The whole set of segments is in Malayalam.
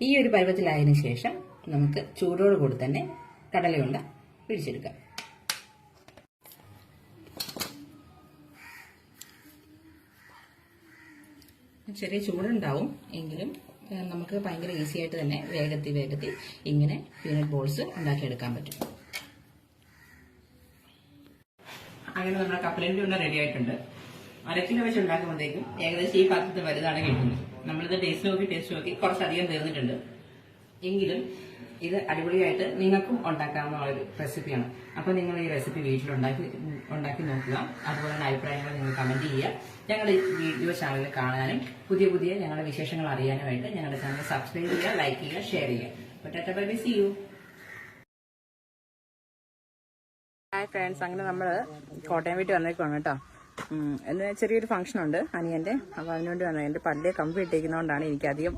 ഈ ഒരു പരുവത്തിലായതിനു ശേഷം നമുക്ക് ചൂടോട് കൂടി തന്നെ കടലയുണ്ട പിടിച്ചെടുക്കാം. ചെറിയ ചൂടുണ്ടാവും എങ്കിലും നമുക്ക് ഭയങ്കര ഈസി ആയിട്ട് തന്നെ വേഗത്തിൽ ഇങ്ങനെ പീനട്ട് ബോൾസ് ഉണ്ടാക്കിയെടുക്കാൻ പറ്റും. അങ്ങനെ നമ്മുടെ കപ്പലണ്ടി ഉണ്ട റെഡി ആയിട്ടുണ്ട്. 1 കിലോ വെച്ച് ഉണ്ടാക്കുമ്പോഴത്തേക്കും ഏകദേശം ഈ പാത്രത്തിൽ വലുതാണ് കിട്ടുന്നത്. നമ്മളിത് ടേസ്റ്റ് നോക്കി കുറച്ചധികം തീർന്നിട്ടുണ്ട്. എങ്കിലും ഇത് അടിപൊളിയായിട്ട് നിങ്ങൾക്കും ഉണ്ടാക്കാവുന്ന ഒരു റെസിപ്പിയാണ്. അപ്പോൾ നിങ്ങൾ ഈ റെസിപ്പി വീട്ടിലുണ്ടാക്കി നോക്കുക. അതുപോലെ തന്നെ അഭിപ്രായങ്ങൾ നിങ്ങൾ കമന്റ് ചെയ്യുക. ഞങ്ങളുടെ വീഡിയോ ചാനൽ കാണാനും പുതിയ ഞങ്ങളുടെ വിശേഷങ്ങൾ അറിയാനുമായിട്ട് ഞങ്ങളുടെ ചാനൽ സബ്സ്ക്രൈബ് ചെയ്യുക, ലൈക്ക് ചെയ്യുക, ഷെയർ ചെയ്യുക. Tata bye bye, see you. Hi friends, അങ്ങനെ നമ്മൾ കോട്ടയം വീട്ടിൽ വന്നേക്കുവാണ് കേട്ടോ. എന്ന് ചെറിയൊരു ഫംഗ്ഷൻ ഉണ്ട് അനിയൻ്റെ. അപ്പോൾ അതിനുവേണ്ടി വന്നത്. എൻ്റെ പല്ല് കമ്പി ഇട്ടേക്കുന്നതുകൊണ്ടാണ് എനിക്കധികം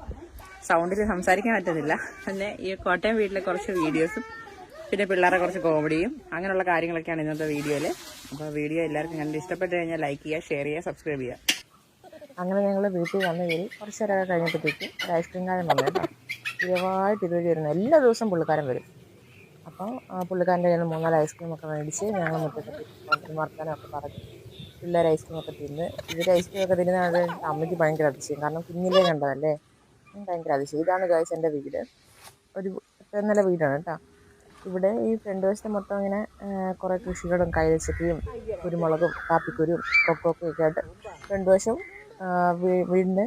സൗണ്ടിൽ സംസാരിക്കാൻ പറ്റുന്നില്ല. പിന്നെ ഈ കോട്ടയം വീട്ടിലെ കുറച്ച് വീഡിയോസും പിന്നെ പിള്ളേരുടെ കുറച്ച് കോമഡിയും അങ്ങനെയുള്ള കാര്യങ്ങളൊക്കെയാണ് ഇന്നത്തെ വീഡിയോയിൽ. അപ്പോൾ വീഡിയോ എല്ലാവർക്കും കണ്ട് ഇഷ്ടപ്പെട്ട് കഴിഞ്ഞാൽ ലൈക്ക് ചെയ്യുക, ഷെയർ ചെയ്യുക, സബ്സ്ക്രൈബ് ചെയ്യുക. അങ്ങനെ ഞങ്ങൾ വീട്ടിൽ വന്ന് കയറി കുറച്ച് നേരമൊക്കെ കഴിഞ്ഞപ്പോഴത്തേക്ക് ഒരു ഐസ്ക്രീം കാരൻ വന്നു കേട്ടോ. സ്ഥിരമായിട്ട് ഇതുവഴി വരുന്നു. എല്ലാ ദിവസവും പുള്ളിക്കാരൻ വരും. അപ്പോൾ പുള്ളിക്കാരൻ്റെ കയ്യിൽ നിന്ന് 3-4 ഐസ്ക്രീമൊക്കെ മേടിച്ച് ഞങ്ങൾ മുറ്റത്ത് വർത്താനമൊക്കെ പറഞ്ഞ് പിള്ളേർ ഐസ്ക്രീമൊക്കെ തിന്ന്. ഇവർ ഐസ്ക്രീമൊക്കെ തിന്നുന്നത് അമ്മയ്ക്ക് ഭയങ്കര അതിശയം. കാരണം കുഞ്ഞിലേ കണ്ടതല്ലേ, ഭയങ്കര അതിശയം. ഇതാണ് ഗൈസ് എൻ്റെ വീട്. ഒരു നില വീടാണ് കേട്ടോ. ഇവിടെ ഈ ഫ്രണ്ട് വശത്ത് മൊത്തം ഇങ്ങനെ കുറേ കൃഷികളും കൈതച്ചക്കയും കുരുമുളകും കാപ്പിക്കുരും കൊക്കോക്കൊക്കെ ആയിട്ട് ഫ്രണ്ട് വശവും വീടിന്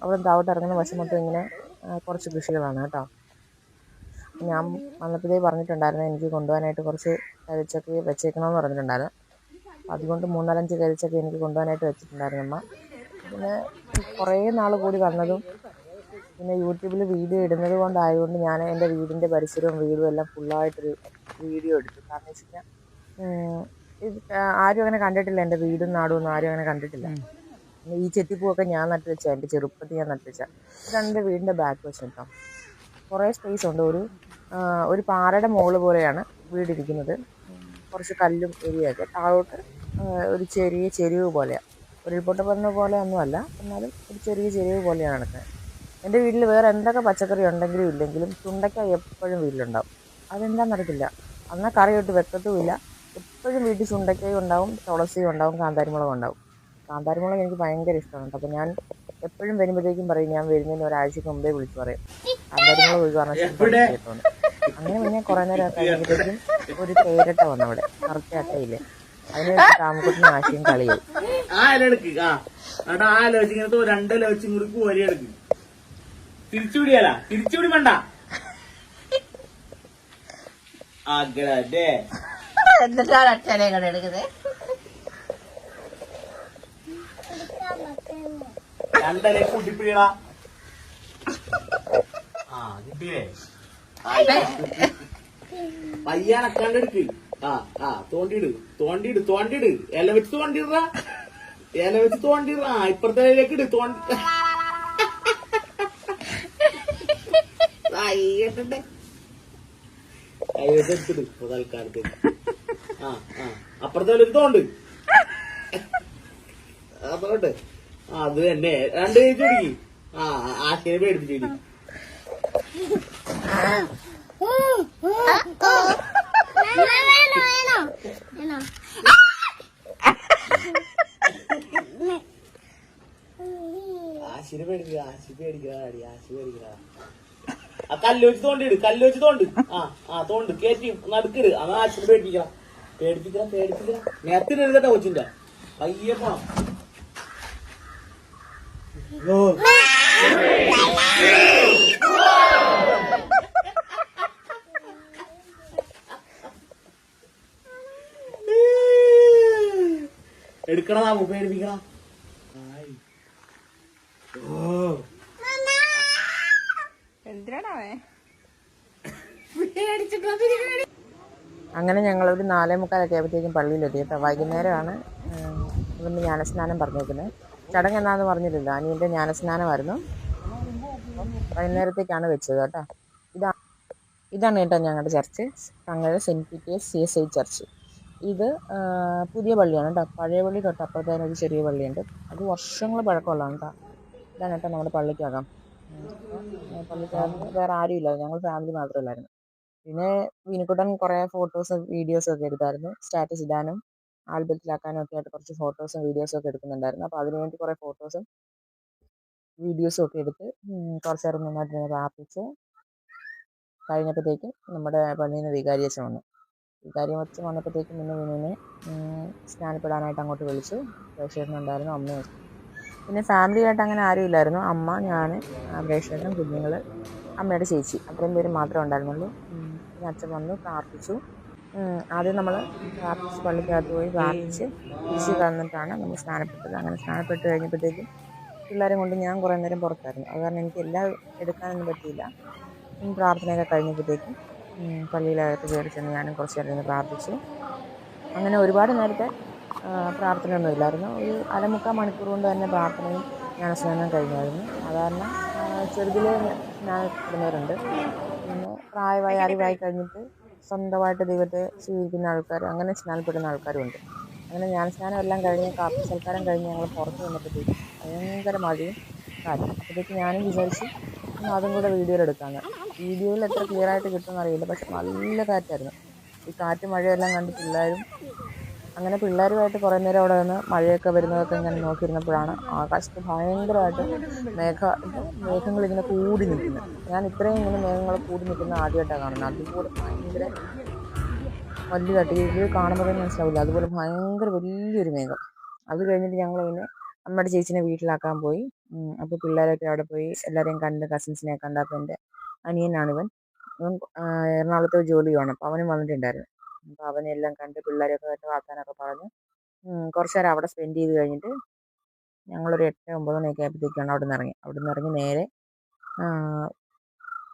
അവിടെ താവോട്ട് ഇറങ്ങുന്ന വശം മൊത്തം ഇങ്ങനെ കുറച്ച് കൃഷികളാണ് കേട്ടോ. ഞാൻ വന്നപ്പോഴേ പറഞ്ഞിട്ടുണ്ടായിരുന്നു എനിക്ക് കൊണ്ടുപോകാനായിട്ട് കുറച്ച് കൈതച്ചക്ക വെച്ചേക്കണമെന്ന് പറഞ്ഞിട്ടുണ്ടായിരുന്നു. അതുകൊണ്ട് 3-4 കൈതച്ചക്ക എനിക്ക് കൊണ്ടുപോകാനായിട്ട് വെച്ചിട്ടുണ്ടായിരുന്നു അമ്മ. പിന്നെ കുറേ നാൾ കൂടി വന്നതും പിന്നെ യൂട്യൂബിൽ വീഡിയോ ഇടുന്നത് കൊണ്ടായതുകൊണ്ട് ഞാൻ എൻ്റെ വീടിൻ്റെ പരിസരവും വീടും എല്ലാം ഫുള്ളായിട്ടൊരു വീഡിയോ എടുത്തു. കാരണം വെച്ച് കഴിഞ്ഞാൽ ആരും അങ്ങനെ കണ്ടിട്ടില്ല. എൻ്റെ വീടും നാടും ഒന്നും ആരും അങ്ങനെ കണ്ടിട്ടില്ല. ഈ ചെത്തിപ്പൂവൊക്കെ ഞാൻ നട്ടു വെച്ചാൽ, എൻ്റെ ചെറുപ്പത്തിൽ ഞാൻ നട്ടു വെച്ചാൽ. ഇതാണ് എൻ്റെ വീടിൻ്റെ ബാക്ക് വശം കേട്ടോ. കുറേ സ്പേസ് ഉണ്ട്. ഒരു പാറയുടെ മുകളിൽ പോലെയാണ് വീടിരിക്കുന്നത്. കുറച്ച് കല്ലും ഏരിയയൊക്കെ താഴോട്ട് ഒരു ചെറിയ ചെരിവ് പോലെയാണ്. ഉരുൾപൊട്ട പറഞ്ഞ പോലെ ഒന്നുമല്ല, എന്നാലും ഒരു ചെറിയ ചെരിവ് പോലെയാണ് നടക്കുന്നത്. എൻ്റെ വീട്ടിൽ വേറെ എന്തൊക്കെ പച്ചക്കറി ഉണ്ടെങ്കിലും ഇല്ലെങ്കിലും ചുണ്ടയ്ക്ക എപ്പോഴും വീട്ടിലുണ്ടാവും. അതെന്താണെന്നറിയത്തില്ല. എന്നാൽ കറി ഇട്ട് വെക്കത്തുമില്ല. എപ്പോഴും വീട്ടിൽ ചുണ്ടയ്ക്കയും ഉണ്ടാവും, തുളസിയും ഉണ്ടാവും, കാന്താരിമുളകും ഉണ്ടാവും. കാന്താരിമുളക് എനിക്ക് ഭയങ്കര ഇഷ്ടമാണ്. അപ്പോൾ ഞാൻ എപ്പോഴും വരുമ്പോഴത്തേക്കും പറയും, ഞാൻ വരുന്നതിന് ഒരാഴ്ചക്ക് മുമ്പേ വിളിച്ച് പറയും കാന്താരിമുളക് ഒഴിവാണ്. അങ്ങനെ പിന്നെ കുറേ നേരം കഴിയുമ്പോഴത്തേക്കും ഒരു പേരട്ട വന്നു അവിടെ, കറുത്ത അട്ടയില്ലേ. അതിന് താമക്കുട്ടിന് ആശയും കളിയായി. തിരിച്ചുപിടി വേണ്ട. എന്നിട്ടാണ് അച്ഛനെ കൂടെ എടുക്കുന്നത്. രണ്ടര കൂട്ടിപ്പിടിയടാ. കിട്ടിയേ പയ്യാനക്കാണ്ടെടുക്ക്. തോണ്ടിയിട്. ഇല വെച്ച് തോണ്ടിയിട. ഇപ്പുറത്തെ ഇലയിലേക്ക് ഇട്. എടുത്തിട് തൽക്കാലത്ത്. അപ്പുറത്തെ ഒരു തോണ്ട്. അതോട്ടെ അത് തന്നെ 2 കൈ ചുരുക്കി. ആശയെ പേടിപ്പിച്ചു. ആശിനെ പേടിക്കുക. ആ കല്ല് വെച്ച് തോണ്ട്. തോണ്ട് കേറ്റി നടുക്കിട്. അത് ആശിനെ പേടിപ്പിക്കണം. നേരത്തിനെടുക്കട്ടെ കൊച്ചിന്റെ പയ്യെ പോണം. എടുക്കണതാ പേടിപ്പിക്കണം. എന്തിനാണേ അങ്ങനെ ഞങ്ങളൊരു 4:45 ആയപ്പോഴത്തേക്കും പള്ളിയിലെത്തി കേട്ടോ. വൈകുന്നേരമാണ് ഇവിടുന്ന് ജ്ഞാനസ്നാനം പറഞ്ഞേക്കുന്നത്. ചടങ്ങ് എന്നാന്ന് പറഞ്ഞിട്ടില്ല. അനിയൻ്റെ ജ്ഞാനസ്നാനമായിരുന്നു. വൈകുന്നേരത്തേക്കാണ് വെച്ചത് കേട്ടോ. ഇതാണ് കേട്ടോ ഞങ്ങളുടെ ചർച്ച്, ഞങ്ങളുടെ സെൻറ്റ് പീറ്റേഴ്സ് CSI ചർച്ച്. ഇത് പുതിയ പള്ളിയാണ് കേട്ടോ. പഴയ പള്ളി തൊട്ട് അപ്പുറത്തേന് ഒരു ചെറിയ പള്ളിയുണ്ട്. അത് വർഷങ്ങൾ പഴക്കമുള്ളതാണ് കേട്ടോ. ഇതാണ് കേട്ടോ നമ്മുടെ പള്ളിക്കകം. പള്ളിക്കകത്ത് വേറെ ആരും ഇല്ല, ഞങ്ങൾ ഫാമിലി മാത്രമല്ലായിരുന്നു. പിന്നെ വിനിക്കുട്ടൻ കുറേ ഫോട്ടോസും വീഡിയോസും ഒക്കെ എടുത്തായിരുന്നു. സ്റ്റാറ്റസ് ഇടാനും ആൽബത്തിലാക്കാനും ഒക്കെ ആയിട്ട് കുറച്ച് ഫോട്ടോസും വീഡിയോസും ഒക്കെ എടുക്കുന്നുണ്ടായിരുന്നു. അപ്പോൾ അതിനുവേണ്ടി കുറേ ഫോട്ടോസും വീഡിയോസും ഒക്കെ എടുത്ത് കുറച്ച് നേരം നന്നായിട്ട് പ്രാർത്ഥിച്ച് കഴിഞ്ഞപ്പോഴത്തേക്കും നമ്മുടെ പള്ളിയിൽ നിന്ന് വികാരി അച്ഛൻ വന്നു. വികാരി അച്ഛൻ വന്നപ്പോഴത്തേക്കും പിന്നെ വിനുവിനെ സ്നാനപ്പെടാനായിട്ട് അങ്ങോട്ട് വിളിച്ചു. പ്രേക്ഷകനുണ്ടായിരുന്നു, അമ്മയും. പിന്നെ ഫാമിലിയായിട്ട് അങ്ങനെ ആരും ഇല്ലായിരുന്നു. അമ്മ, ഞാൻ, പ്രേക്ഷകനും, കുഞ്ഞുങ്ങൾ, അമ്മയുടെ ചേച്ചി, അത്രയും പേര് മാത്രമേ ഉണ്ടായിരുന്നുള്ളൂ. പിന്നെ അച്ഛൻ വന്നു പ്രാർത്ഥിച്ചു. ആദ്യം നമ്മൾ പ്രാർത്ഥിച്ച് പള്ളിക്കകത്ത് പോയി പ്രാർത്ഥിച്ച് തിരിച്ച് വന്നിട്ടാണ് നമ്മൾ സ്നാനപ്പെട്ടത്. അങ്ങനെ സ്നാനപ്പെട്ട് കഴിഞ്ഞപ്പോഴത്തേക്കും പിള്ളേരെ കൊണ്ട് ഞാൻ കുറേ നേരം പുറത്തായിരുന്നു. അത് കാരണം എനിക്ക് എല്ലാം എടുക്കാനൊന്നും പറ്റിയില്ല. പ്രാർത്ഥനയൊക്കെ കഴിഞ്ഞപ്പോഴത്തേക്കും പള്ളിയിലകത്ത് കയറി ചെന്ന് ഞാനും കുറച്ച് നേരം ഇരുന്ന് പ്രാർത്ഥിച്ചു. അങ്ങനെ ഒരുപാട് നേരത്തെ പ്രാർത്ഥനയൊന്നും ഇല്ലായിരുന്നു. ഒരു 1/4 മണിക്കൂർ കൊണ്ട് തന്നെ പ്രാർത്ഥനയും ജ്ഞാനസ്നാനം കഴിഞ്ഞായിരുന്നു. സാധാരണ ചെറുതിലെ സ്നാനപ്പെടുന്നവരുണ്ട്, പിന്നെ പ്രായമായി അറിവായി കഴിഞ്ഞിട്ട് സ്വന്തമായിട്ട് ദൈവത്തെ സ്വീകരിക്കുന്ന ആൾക്കാർ, അങ്ങനെ സ്നാനപ്പെടുന്ന ആൾക്കാരുമുണ്ട്. അങ്ങനെ ജ്ഞാനസ്നാനം എല്ലാം കഴിഞ്ഞ് കാപ്പി സൽക്കാരം കഴിഞ്ഞ് ഞങ്ങൾ പുറത്ത് വന്നപ്പോഴത്തേക്കും ഭയങ്കര മഴയും കാറ്റും. അപ്പോഴത്തേക്കും ഞാനും വിചാരിച്ചു അതും കൂടെ വീഡിയോയിലെടുക്കാമെന്ന്. വീഡിയോയിൽ എത്ര ക്ലിയർ ആയിട്ട് കിട്ടുമെന്ന് അറിയില്ല, പക്ഷെ നല്ല കാറ്റായിരുന്നു. ഈ കാറ്റ് മഴയെല്ലാം കണ്ട് പിള്ളേരുമായിട്ട് കുറേ നേരം അവിടെ നിന്ന് മഴയൊക്കെ വരുന്നതൊക്കെ ഇങ്ങനെ നോക്കിയിരുന്നപ്പോഴാണ് ആകാശത്ത് ഭയങ്കരമായിട്ട് മേഘങ്ങളിങ്ങനെ കൂടി നിൽക്കുന്നത്. ഞാൻ ഇത്രയും ഇങ്ങനെ മേഘങ്ങൾ കൂടി നിൽക്കുന്നത് ആദ്യമായിട്ടാണ് കാണുന്നത്. അതുപോലെ ഭയങ്കര വലുതായിട്ട് ഇത് കാണുമ്പോൾ തന്നെ മനസ്സിലാവില്ല, അതുപോലെ ഭയങ്കര വലിയൊരു മേഘം. അത് കഴിഞ്ഞിട്ട് ഞങ്ങൾ പിന്നെ അമ്മയുടെ ചേച്ചിനെ വീട്ടിലാക്കാൻ പോയി. അപ്പോൾ പിള്ളേരൊക്കെ അവിടെ പോയി എല്ലാവരെയും കണ്ട്, കസിൻസിനെ കണ്ട്. അപ്പോൾ എൻ്റെ അനിയനാണിവൻ, എറണാകുളത്ത് ജോലി ചെയ്യണം. അപ്പോൾ അവനും വന്നിട്ടുണ്ടായിരുന്നു. അപ്പോൾ അവനെല്ലാം കണ്ട് പിള്ളേരൊക്കെ ആയിട്ട് വർത്താനമൊക്കെ പറഞ്ഞ് കുറച്ച് നേരം അവിടെ സ്പെൻഡ് ചെയ്ത് കഴിഞ്ഞിട്ട് ഞങ്ങളൊരു 8-9 മണിയൊക്കെ ആയപ്പോഴത്തേക്കാണ് അവിടെ നിന്ന് ഇറങ്ങി നേരെ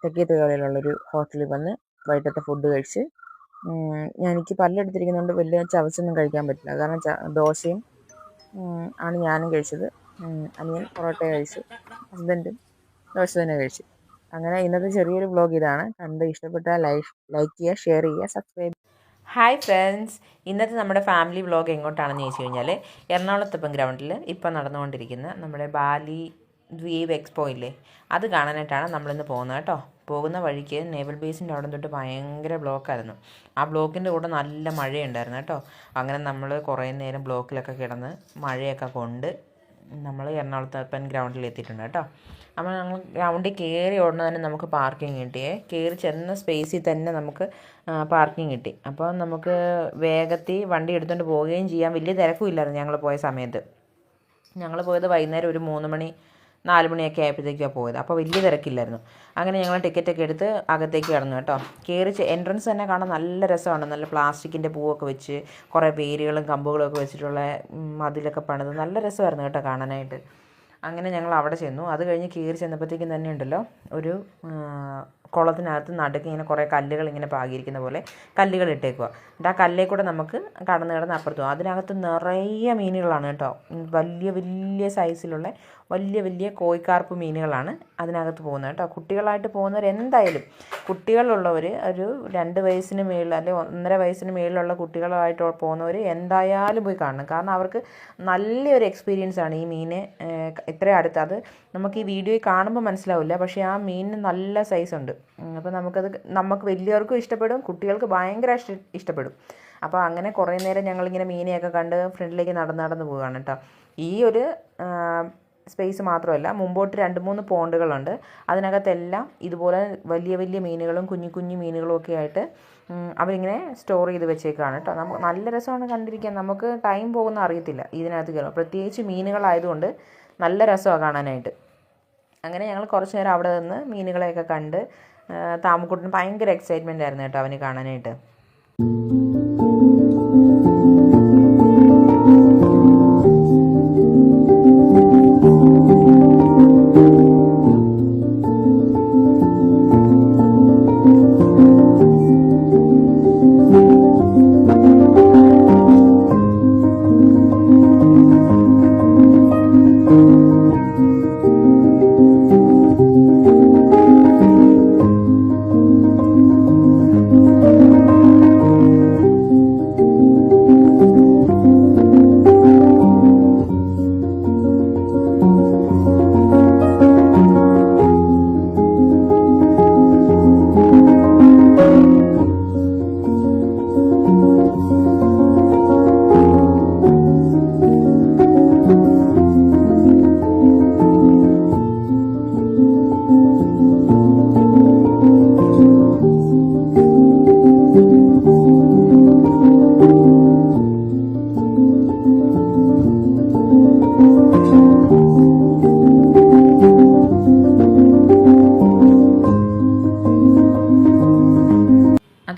തെക്കേത്തുകളിലുള്ളൊരു ഹോട്ടലിൽ വന്ന് വൈകിട്ടത്തെ ഫുഡ് കഴിച്ച്. എനിക്ക് പല്ലെടുത്തിരിക്കുന്നതുകൊണ്ട് വലിയ ചവച്ചൊന്നും കഴിക്കാൻ പറ്റില്ല. കാരണം ദോശയും ആണ് ഞാനും കഴിച്ചത്. അനിയൻ പൊറോട്ട കഴിച്ചു, ഹസ്ബൻഡും ദോശ തന്നെ കഴിച്ചു. അങ്ങനെ ഇന്നത്തെ ചെറിയൊരു വ്ലോഗ് ഇതാണ്. കണ്ട് ഇഷ്ടപ്പെട്ടാൽ ലൈക്ക് ചെയ്യുക, ഷെയർ ചെയ്യുക, സബ്സ്ക്രൈബ്. ഹായ് ഫ്രണ്ട്സ്, ഇന്നത്തെ നമ്മുടെ ഫാമിലി വ്ലോഗ് എങ്ങോട്ടാണെന്ന് ചോദിച്ചു കഴിഞ്ഞാൽ എറണാകുളത്തപ്പൻ ഗ്രൗണ്ടിൽ ഇപ്പം നടന്നുകൊണ്ടിരിക്കുന്ന നമ്മുടെ ബാലി ദ്വീപ് എക്സ്പോ ഇല്ലേ, അത് കാണാനായിട്ടാണ് നമ്മളിന്ന് പോകുന്നത് കേട്ടോ. പോകുന്ന വഴിക്ക് നേവൽ ബേസിൻ്റെ അവിടെ തൊട്ട് ഭയങ്കര ബ്ലോക്കായിരുന്നു. ആ ബ്ലോക്കിൻ്റെ കൂടെ നല്ല മഴയുണ്ടായിരുന്നു കേട്ടോ. അങ്ങനെ നമ്മൾ കുറേ നേരം ബ്ലോക്കിലൊക്കെ കിടന്ന് മഴയൊക്കെ കൊണ്ട് നമ്മൾ എറണാകുളത്തപ്പൻ ഗ്രൗണ്ടിൽ എത്തിയിട്ടുണ്ട് കേട്ടോ. അപ്പോൾ ഞങ്ങൾ ഗ്രൗണ്ടിൽ കയറി ഉടനെ തന്നെ നമുക്ക് പാർക്കിംഗ് കിട്ടിയേ. കയറി ചെന്ന സ്പേസിൽ തന്നെ നമുക്ക് പാർക്കിംഗ് കിട്ടി. അപ്പോൾ നമുക്ക് വേഗത്തിൽ വണ്ടി എടുത്തുകൊണ്ട് പോവുകയും ചെയ്യാം. വലിയ തിരക്കും ഇല്ലായിരുന്നു ഞങ്ങൾ പോയ സമയത്ത്. ഞങ്ങൾ പോയത് വൈകുന്നേരം ഒരു 3 മണി 4 മണിയൊക്കെ ആയപ്പോഴത്തേക്കാണ് പോയത്. അപ്പോൾ വലിയ തിരക്കില്ലായിരുന്നു. അങ്ങനെ ഞങ്ങൾ ടിക്കറ്റൊക്കെ എടുത്ത് അകത്തേക്ക് കടന്നു കേട്ടോ. കയറി എൻട്രൻസ് തന്നെ കാണാൻ നല്ല രസമാണ്. നല്ല പ്ലാസ്റ്റിക്കിൻ്റെ പൂവൊക്കെ വെച്ച് കുറേ വേരുകളും കമ്പുകളും ഒക്കെ വെച്ചിട്ടുള്ള മതിലൊക്കെ പണിത് നല്ല രസമായിരുന്നു കേട്ടോ കാണാനായിട്ട്. അങ്ങനെ ഞങ്ങൾ അവിടെ ചെന്നു. അത് കഴിഞ്ഞ് കയറി ചെന്നപ്പോഴത്തേക്കും തന്നെ ഉണ്ടല്ലോ ഒരു കുളത്തിനകത്ത് നടുക്ക് ഇങ്ങനെ കുറേ കല്ലുകൾ ഇങ്ങനെ പാകിയിരിക്കുന്ന പോലെ കല്ലുകൾ ഇട്ടേക്കുക. എന്നിട്ട് ആ കല്ലേ കൂടെ നമുക്ക് കടന്ന് അപ്പുറത്ത് പോകും. അതിനകത്ത് നിറയെ മീനുകളാണ് കേട്ടോ. വലിയ വലിയ സൈസിലുള്ള വലിയ കോഴിക്കാർപ്പ് മീനുകളാണ് അതിനകത്ത് പോകുന്നത് കേട്ടോ. കുട്ടികളായിട്ട് പോകുന്നവർ എന്തായാലും, കുട്ടികളുള്ളവർ ഒരു 2 വയസ്സിന് മേളിൽ അല്ലെങ്കിൽ 1.5 വയസ്സിന് മേളിലുള്ള കുട്ടികളായിട്ട് പോകുന്നവർ എന്തായാലും പോയി കാണണം. കാരണം അവർക്ക് നല്ലൊരു എക്സ്പീരിയൻസ് ആണ് ഈ മീനെ ഇത്രയും അടുത്ത്. അത് നമുക്ക് ഈ വീഡിയോയിൽ കാണുമ്പോൾ മനസ്സിലാവില്ല, പക്ഷേ ആ മീനിന് നല്ല സൈസുണ്ട്. അപ്പോൾ നമുക്ക് വലിയവർക്കും ഇഷ്ടപ്പെടും, കുട്ടികൾക്ക് ഭയങ്കര ഇഷ്ടപ്പെടും. അപ്പോൾ അങ്ങനെ കുറേ നേരം ഞങ്ങളിങ്ങനെ മീനെയൊക്കെ കണ്ട് ഫ്രണ്ടിലേക്ക് നടന്ന് പോവുകയാണ് കേട്ടോ. ഈ ഒരു സ്പേസ് മാത്രമല്ല, മുമ്പോട്ട് 2-3 പോണ്ടുകളുണ്ട്. അതിനകത്തെല്ലാം ഇതുപോലെ വലിയ മീനുകളും കുഞ്ഞു മീനുകളും ഒക്കെ ആയിട്ട് അവരിങ്ങനെ സ്റ്റോർ ചെയ്ത് വെച്ചേക്കാണ് കേട്ടോ. നമുക്ക് നല്ല രസമാണ് കണ്ടിരിക്കാൻ. നമുക്ക് ടൈം പോകുന്ന അറിയത്തില്ല ഇതിനകത്ത് കയറും. പ്രത്യേകിച്ച് മീനുകളായതുകൊണ്ട് നല്ല രസമാണ് കാണാനായിട്ട്. അങ്ങനെ ഞങ്ങൾ കുറച്ച് നേരം അവിടെ നിന്ന് മീനുകളെയൊക്കെ കണ്ട് താമക്കുട്ടിന് ഭയങ്കര എക്സൈറ്റ്മെൻ്റ് ആയിരുന്നു കേട്ടോ അവന് കാണാനായിട്ട്.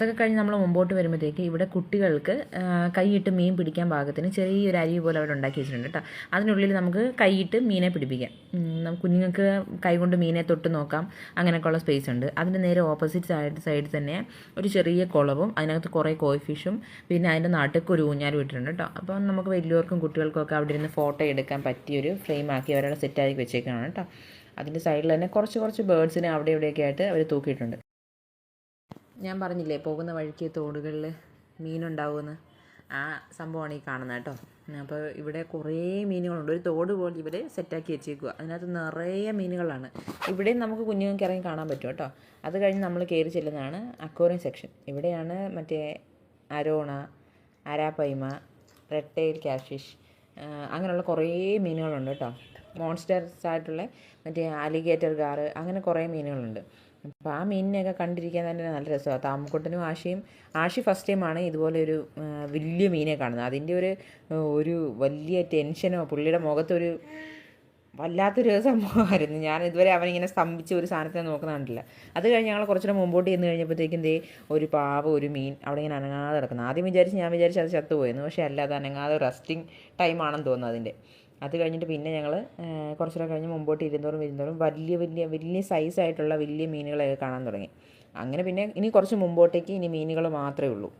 അതൊക്കെ കഴിഞ്ഞ് നമ്മൾ മുമ്പോട്ട് വരുമ്പോഴത്തേക്ക് ഇവിടെ കുട്ടികൾക്ക് കൈയിട്ട് മീൻ പിടിക്കാൻ പാകത്തിന് ചെറിയൊരു അരി പോലെ അവിടെ ഉണ്ടാക്കി വെച്ചിട്ടുണ്ട് കേട്ടോ. അതിനുള്ളിൽ നമുക്ക് കൈയിട്ട് മീനെ പിടിപ്പിക്കാം. കുഞ്ഞുങ്ങൾക്ക് കൈകൊണ്ട് മീനെ തൊട്ട് നോക്കാം, അങ്ങനെയൊക്കെയുള്ള സ്പേസ് ഉണ്ട്. അതിൻ്റെ നേരെ ഓപ്പോസിറ്റ് സൈഡിൽ തന്നെ ഒരു ചെറിയ കുളവും അതിനകത്ത് കുറേ കോയി ഫിഷും പിന്നെ അതിൻ്റെ നടുക്ക് ഒരു ഊഞ്ഞാലും ഇട്ടിട്ടുണ്ട് കേട്ടോ. അപ്പം നമുക്ക് വലിയവർക്കും കുട്ടികൾക്കും ഒക്കെ അവിടെ ഇരുന്ന് ഫോട്ടോ എടുക്കാൻ പറ്റിയൊരു ഫ്രെയിമാക്കി അവരുടെ സെറ്റാക്കി വെച്ചേക്കാണ് കേട്ടോ. അതിൻ്റെ സൈഡിൽ തന്നെ കുറച്ച് ബേർഡ്സിനെ അവിടെ ഇവിടെയൊക്കെ ആയിട്ട് അവർ തൂക്കിയിട്ടുണ്ട്. ഞാൻ പറഞ്ഞില്ലേ പോകുന്ന വഴിക്ക് തോടുകളിൽ മീനുണ്ടാവുമെന്ന്, ആ സംഭവമാണ് ഈ കാണുന്നത് കേട്ടോ. അപ്പോൾ ഇവിടെ കുറേ മീനുകളുണ്ട്. ഒരു തോട് പോലെ ഇവർ സെറ്റാക്കി വെച്ചേക്കുക. അതിനകത്ത് നിറയെ മീനുകളാണ്. ഇവിടെയും നമുക്ക് കുഞ്ഞുങ്ങൾക്ക് ഇറങ്ങി കാണാൻ പറ്റും കേട്ടോ. അത് കഴിഞ്ഞ് നമ്മൾ കയറി ചെല്ലുന്നതാണ് അക്വേറിയം സെക്ഷൻ. ഇവിടെയാണ് മറ്റേ arowana, arapaima, red tail catfish അങ്ങനെയുള്ള കുറേ മീനുകളുണ്ട് കേട്ടോ. മോൺസ്റ്റേഴ്സ് ആയിട്ടുള്ള മറ്റേ അലിഗേറ്റർ ഗാറ് അങ്ങനെ കുറേ മീനുകളുണ്ട്. അപ്പോൾ ആ മീനിനെയൊക്കെ കണ്ടിരിക്കാൻ തന്നെ നല്ല രസമാണ്. താമക്കുട്ടനും ആഷി ഫസ്റ്റ് ടൈമാണ് ഇതുപോലെ ഒരു വലിയ മീനെ കാണുന്നത്. അതിൻ്റെ ഒരു വലിയ ടെൻഷനോ പുള്ളിയുടെ മുഖത്തൊരു വല്ലാത്തൊരു സംഭവമായിരുന്നു. ഞാൻ ഇതുവരെ അവനിങ്ങനെ സ്തംഭിച്ച് ഒരു സാധനത്തെ നോക്കുന്ന കണ്ടില്ല. അത് കഴിഞ്ഞ് ഞങ്ങൾ കുറച്ചുകൂടെ മുമ്പോട്ട് ചെന്ന് കഴിഞ്ഞപ്പോഴത്തേക്കും ഒരു ഒരു മീൻ അവിടെ ഇങ്ങനെ അനങ്ങാതെ കിടക്കുന്നത്. ആദ്യം ഞാൻ വിചാരിച്ച് അത് ചത്തുപോയെന്ന്. പക്ഷേ അല്ല, അത് അനങ്ങാതെ റെസ്റ്റിംഗ് ടൈമാണെന്ന് തോന്നുന്നു അതിൻ്റെ. അത് കഴിഞ്ഞിട്ട് പിന്നെ ഞങ്ങൾ കുറച്ചുകൂടെ കഴിഞ്ഞ് മുമ്പോട്ട് ഇരുന്നോറും വലിയ സൈസായിട്ടുള്ള വലിയ മീനുകളെയൊക്കെ കാണാൻ തുടങ്ങി. അങ്ങനെ പിന്നെ ഇനി കുറച്ച് മുമ്പോട്ടേക്ക് ഇനി മീനുകൾ മാത്രമേ ഉള്ളൂ.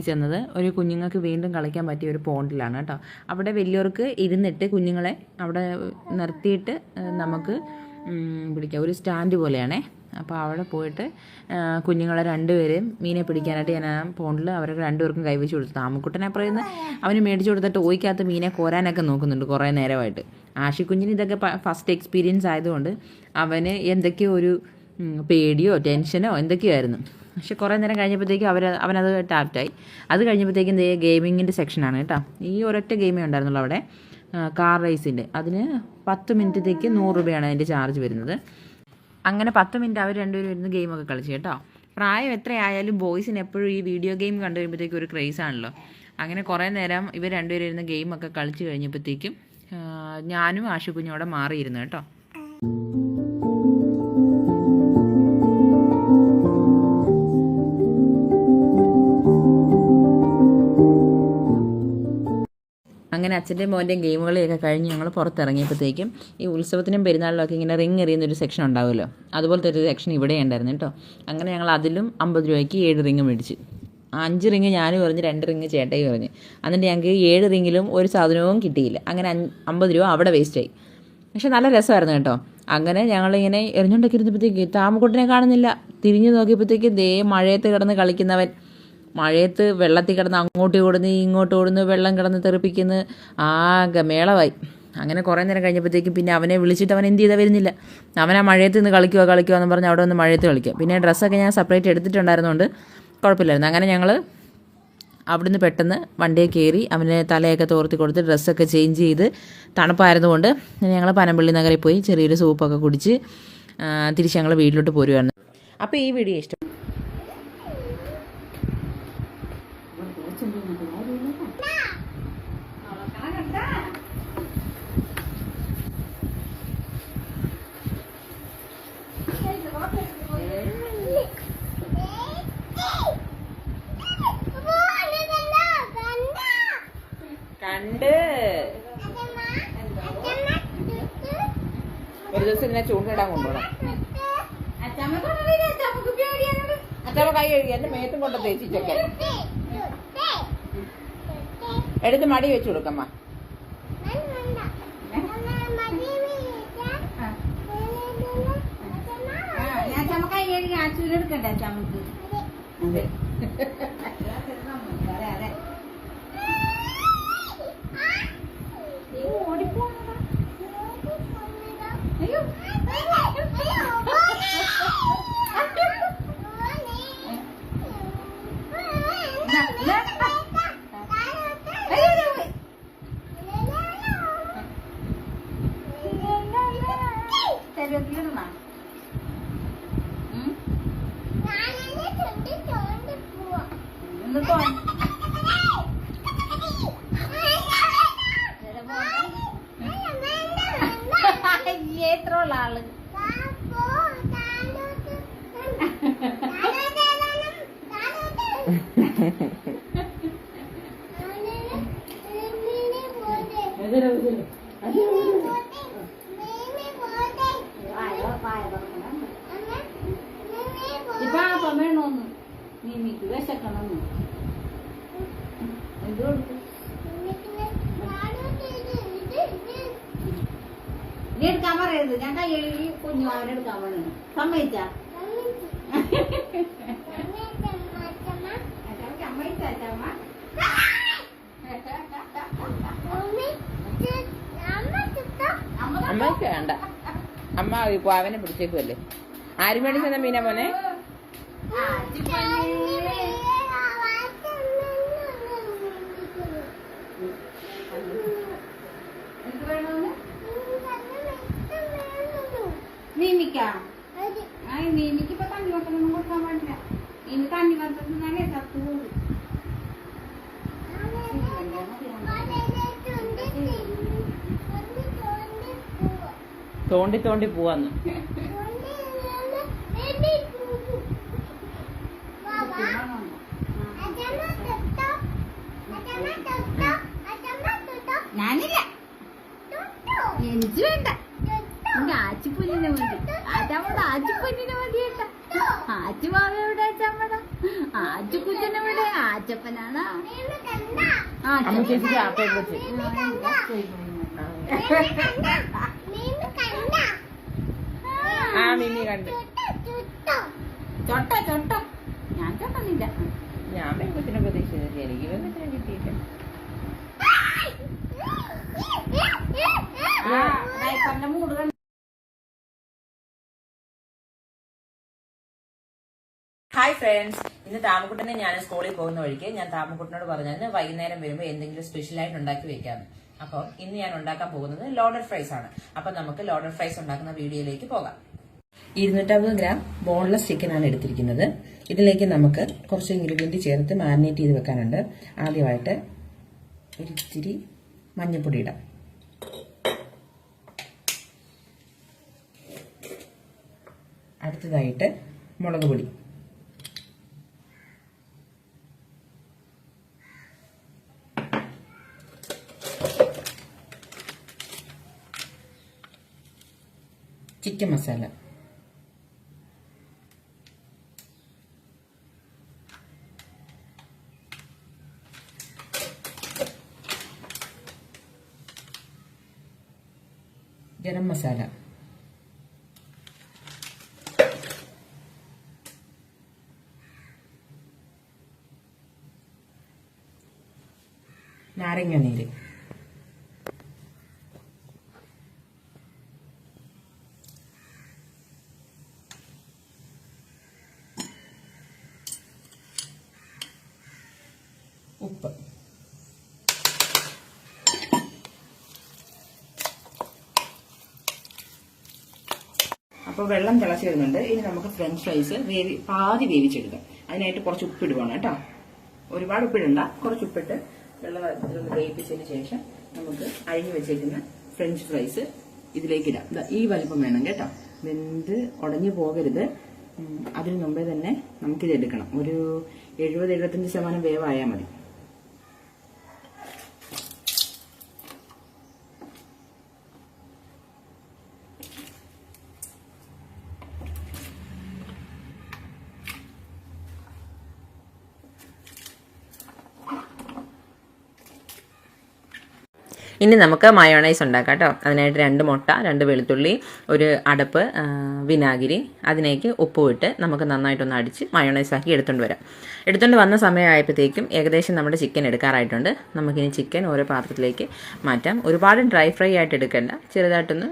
ചെന്നത് ഒരു കുഞ്ഞുങ്ങൾക്ക് വീണ്ടും കളിക്കാൻ പറ്റിയ ഒരു പോണ്ടിലാണ് കേട്ടോ. അവിടെ വലിയവർക്ക് ഇരുന്നിട്ട് കുഞ്ഞുങ്ങളെ അവിടെ നിർത്തിയിട്ട് നമുക്ക് പിടിക്കാം. ഒരു സ്റ്റാൻഡ് പോലെയാണേ. അപ്പോൾ അവിടെ പോയിട്ട് കുഞ്ഞുങ്ങളെ രണ്ടുപേരെയും മീനെ പിടിക്കാനായിട്ട് ഞാൻ ആ പോണ്ടിൽ അവർക്ക് രണ്ടുപേർക്കും കൈവച്ച് കൊടുത്തു. താമക്കുട്ടനെ പറയുന്നത് അവന് മേടിച്ചു കൊടുത്തിട്ട് ഓയിക്കകത്ത് മീനെ കോരാനൊക്കെ നോക്കുന്നുണ്ട് കുറേ നേരമായിട്ട്. ആഷിക്കുഞ്ഞിന് ഇതൊക്കെ ഫസ്റ്റ് എക്സ്പീരിയൻസ് ആയതുകൊണ്ട് അവന് എന്തൊക്കെയോ ഒരു പേടിയോ ടെൻഷനോ എന്തൊക്കെയോ ആയിരുന്നു. പക്ഷെ കുറേ നേരം കഴിഞ്ഞപ്പോഴത്തേക്കും അവനത് ടാപ്റ്റായി. അത് കഴിഞ്ഞപ്പോഴത്തേക്കും ഗെയിമിങ്ങിൻ്റെ സെക്ഷനാണ് കേട്ടോ. ഈ ഒരൊറ്റ ഗെയിമേ ഉണ്ടായിരുന്നുള്ളൂ അവിടെ, കാർ റേസിൻ്റെ. അതിന് 10 മിനിറ്റത്തേക്ക് 100 രൂപയാണ് അതിൻ്റെ ചാർജ് വരുന്നത്. അങ്ങനെ 10 മിനിറ്റ് അവർ രണ്ടുപേരും ഇരുന്ന് ഗെയിമൊക്കെ കളിച്ചു കേട്ടോ. പ്രായം എത്രയായാലും ബോയ്സിന് എപ്പോഴും ഈ വീഡിയോ ഗെയിം കണ്ടു കഴിയുമ്പോഴത്തേക്കും ഒരു ക്രേസാണല്ലോ. അങ്ങനെ കുറേ നേരം ഇവർ രണ്ടുപേരും ഇരുന്ന് ഗെയിമൊക്കെ കളിച്ച് കഴിഞ്ഞപ്പോഴത്തേക്കും ഞാനും ആഷിക്കുഞ്ഞോടെ മാറിയിരുന്നു കേട്ടോ. അങ്ങനെ അച്ഛൻ്റെയും മോൻ്റെയും ഗെയിമുകളെയൊക്കെ കഴിഞ്ഞ് ഞങ്ങൾ പുറത്തിറങ്ങിയപ്പോഴത്തേക്കും ഈ ഉത്സവത്തിനും പെരുന്നാളിലൊക്കെ ഇങ്ങനെ റിങ് എറിയുന്നൊരു സെക്ഷൻ ഉണ്ടാവുമല്ലോ, അതുപോലത്തെ ഒരു സെക്ഷൻ ഇവിടെ ഉണ്ടായിരുന്നു കേട്ടോ. അങ്ങനെ ഞങ്ങൾ അതിലും 50 രൂപയ്ക്ക് 7 റിങ് മേടിച്ചു. 5 റിങ് ഞാനും എറിഞ്ഞ് 2 റിങ് ചേട്ടയും എറിഞ്ഞ്. എന്നിട്ട് ഞങ്ങൾക്ക് 7 റിങ്ങിലും ഒരു സാധനവും കിട്ടിയില്ല. അങ്ങനെ 50 രൂപ അവിടെ വേസ്റ്റായി. പക്ഷെ നല്ല രസമായിരുന്നു കേട്ടോ. അങ്ങനെ ഞങ്ങളിങ്ങനെ എറിഞ്ഞുകൊണ്ടൊക്കെ ഇരുന്നപ്പോഴത്തേക്ക് താമക്കുട്ടനെ കാണുന്നില്ല. തിരിഞ്ഞു നോക്കിയപ്പോഴത്തേക്ക് ദേ മഴയത്ത് കിടന്ന് കളിക്കുന്നവൻ. മഴയത്ത് വെള്ളത്തിൽ കിടന്ന് അങ്ങോട്ട് ഓടുന്നു ഇങ്ങോട്ട് ഓടുന്നു, വെള്ളം കിടന്ന് തെറിപ്പിക്കുന്നു, ആകെ മേളമായി. അങ്ങനെ കുറേ നേരം കഴിഞ്ഞപ്പോഴത്തേക്കും പിന്നെ അവനെ വിളിച്ചിട്ട് അവൻ എന്ത് ചെയ്താൽ വരുന്നില്ല. അവൻ ആ മഴയത്ത് നിന്ന് കളിക്കുക എന്ന് പറഞ്ഞ് അവിടെ വന്ന് മഴയത്ത് കളിക്കുക. പിന്നെ ഡ്രസ്സൊക്കെ ഞാൻ സെപ്പറേറ്റ് എടുത്തിട്ടുണ്ടായിരുന്നുകൊണ്ട് കുഴപ്പമില്ലായിരുന്നു. അങ്ങനെ ഞങ്ങൾ അവിടുന്ന് പെട്ടെന്ന് വണ്ടിയെ കയറി അവന് തലയൊക്കെ തോർത്തി കൊടുത്ത് ഡ്രസ്സൊക്കെ ചേഞ്ച് ചെയ്ത് തണുപ്പായിരുന്നുകൊണ്ട് ഞങ്ങൾ പനമ്പള്ളി നഗറിൽ പോയി ചെറിയൊരു സൂപ്പൊക്കെ കുടിച്ച് തിരിച്ച് ഞങ്ങൾ വീട്ടിലോട്ട് പോരുമായിരുന്നു. അപ്പോൾ ഈ വീഡിയോ ഇഷ്ടം കണ്ട് ഒരു ദിവസം ഇങ്ങനെ ചൂണ്ടിടാൻ കൊണ്ടുപോകണം. അച്ഛമ്മ കൈ കഴുകി എന്റെ മേത്തും കൊണ്ട് തേച്ചിട്ടൊക്കെ എടുത്ത് മടി വെച്ചു കൊടുക്കമ്മ. എടുക്കണ്ടേ ചമ്മക്ക്? എത്ര ഉള്ള ആള് ഇപ്പൊ വേണോന്ന് മീമിക്ക് വിശക്കണമെന്ന് എന്ത് കൊടുക്കും? നീ എടുക്കാൻ പറയരുത്. ഞാൻ കൈ കഴുകി കുഞ്ഞു അവനെടുക്കാൻ പറയണം. സമ്മതിച്ചാ? അമ്മയ്ക്ക് വേണ്ട, അമ്മ ഇപ്പൊ അവനെ പിടിച്ചേക്കുമല്ലേ. ആര് മേടിച്ചെന്ന മീനാ മോനെ? നീമിക്കാം. നീമിക്ക് ഇപ്പൊ തണ്ണി വട്ടൊന്നും കൊടുക്കാൻ പാടില്ല. ഇനി തണ്ണി വട്ടത്തിനാലേ ചത്തു പോകും. തോണ്ടി തോണ്ടി പോവാന്ന്. ഞാനില്ല, എനിക്ക് വേണ്ട. എന്റെ ആച്ചിപ്പൊന്നിനെ മതി. ആച്ചമ്മയുടെ ആച്ചിപ്പൊന്നിനെ മതി. കേട്ട ആച്ചുമാവ എവിടെ? ആച്ചമ്മട ആച്ചുകുഞ്ഞനെ എവിടെ? ആച്ചപ്പനാണ്. മിമ്മി കണ്ട് ചൊട്ട ചൊട്ട. ഞാൻ ചൊട്ടുന്നില്ല. ഞാൻ പെൺകുത്തിനെ പ്രതീക്ഷിച്ചത് എനിക്ക് പെൺകുത്തിനെ കിട്ടിയില്ല. മൂട് കണ്ടു. ഹായ് ഫ്രണ്ട്സ്, ഇന്ന് താമക്കുട്ടനെ ഞാൻ സ്കൂളിൽ പോകുന്ന വഴിക്ക് ഞാൻ താമക്കുട്ടനോട് പറഞ്ഞത് വൈകുന്നേരം വരുമ്പോൾ എന്തെങ്കിലും സ്പെഷ്യലായിട്ട് ഉണ്ടാക്കി വെക്കാമെന്ന്. അപ്പം ഇന്ന് ഞാൻ ഉണ്ടാക്കാൻ പോകുന്നത് ലോഡഡ് ഫ്രൈസ് ആണ്. അപ്പം നമുക്ക് ലോഡഡ് ഫ്രൈസ് ഉണ്ടാക്കുന്ന വീഡിയോയിലേക്ക് പോകാം. 250 ഗ്രാം ബോൺലെസ് ചിക്കനാണ് എടുത്തിരിക്കുന്നത്. ഇതിലേക്ക് നമുക്ക് കുറച്ച് ഇൻഗ്രീഡിയൻറ്റ് ചേർത്ത് മാരിനേറ്റ് ചെയ്ത് വെക്കാനുണ്ട്. ആദ്യമായിട്ട് ഒരിച്ചിരി മഞ്ഞൾപ്പൊടി ഇടാം. അടുത്തതായിട്ട് മുളക് പൊടി, ചിക്കൻ മസാല, ഗരം മസാല, നാരങ്ങ നീര്, ഉപ്പ്. അപ്പോൾ വെള്ളം തിളച്ച് വരുന്നുണ്ട്. ഇനി നമുക്ക് ഫ്രഞ്ച് ഫ്രൈസ് പാതി വേവിച്ചെടുക്കാം. അതിനായിട്ട് കുറച്ച് ഉപ്പിടുവാണ് കേട്ടോ. ഒരുപാട് ഉപ്പിടണ്ട, കുറച്ച് ഉപ്പിട്ട് വെള്ളം വേവിപ്പിച്ചതിന് ശേഷം നമുക്ക് അരിഞ്ഞു വെച്ചേക്കുന്ന ഫ്രഞ്ച് ഫ്രൈസ് ഇതിലേക്ക് ഇടാം. ഈ വലിപ്പം വേണം കേട്ടോ, വെന്ത് ഉടഞ്ഞു പോകരുത്. അതിന് മുമ്പേ തന്നെ നമുക്കിത് എടുക്കണം. ഒരു 70-75% വേവായാൽ മതി. ഇനി നമുക്ക് മയോണൈസ് ഉണ്ടാക്കാം കേട്ടോ. അതിനായിട്ട് 2 മുട്ട, 2 വെളുത്തുള്ളി, ഒരു അടപ്പ് വിനാഗിരി, അതിലേക്ക് ഉപ്പും ഇട്ട് നമുക്ക് നന്നായിട്ടൊന്ന് അടിച്ച് മയോണൈസ് ആക്കി എടുത്തുകൊണ്ട് വരാം. എടുത്തുകൊണ്ട് വന്ന സമയമായപ്പോഴത്തേക്കും ഏകദേശം നമ്മുടെ ചിക്കൻ എടുക്കാറായിട്ടുണ്ട്. നമുക്കിനി ചിക്കൻ ഓരോ പാത്രത്തിലേക്ക് മാറ്റാം. ഒരുപാട് ഡ്രൈ ഫ്രൈ ആയിട്ട് എടുക്കേണ്ട, ചെറുതായിട്ടൊന്ന്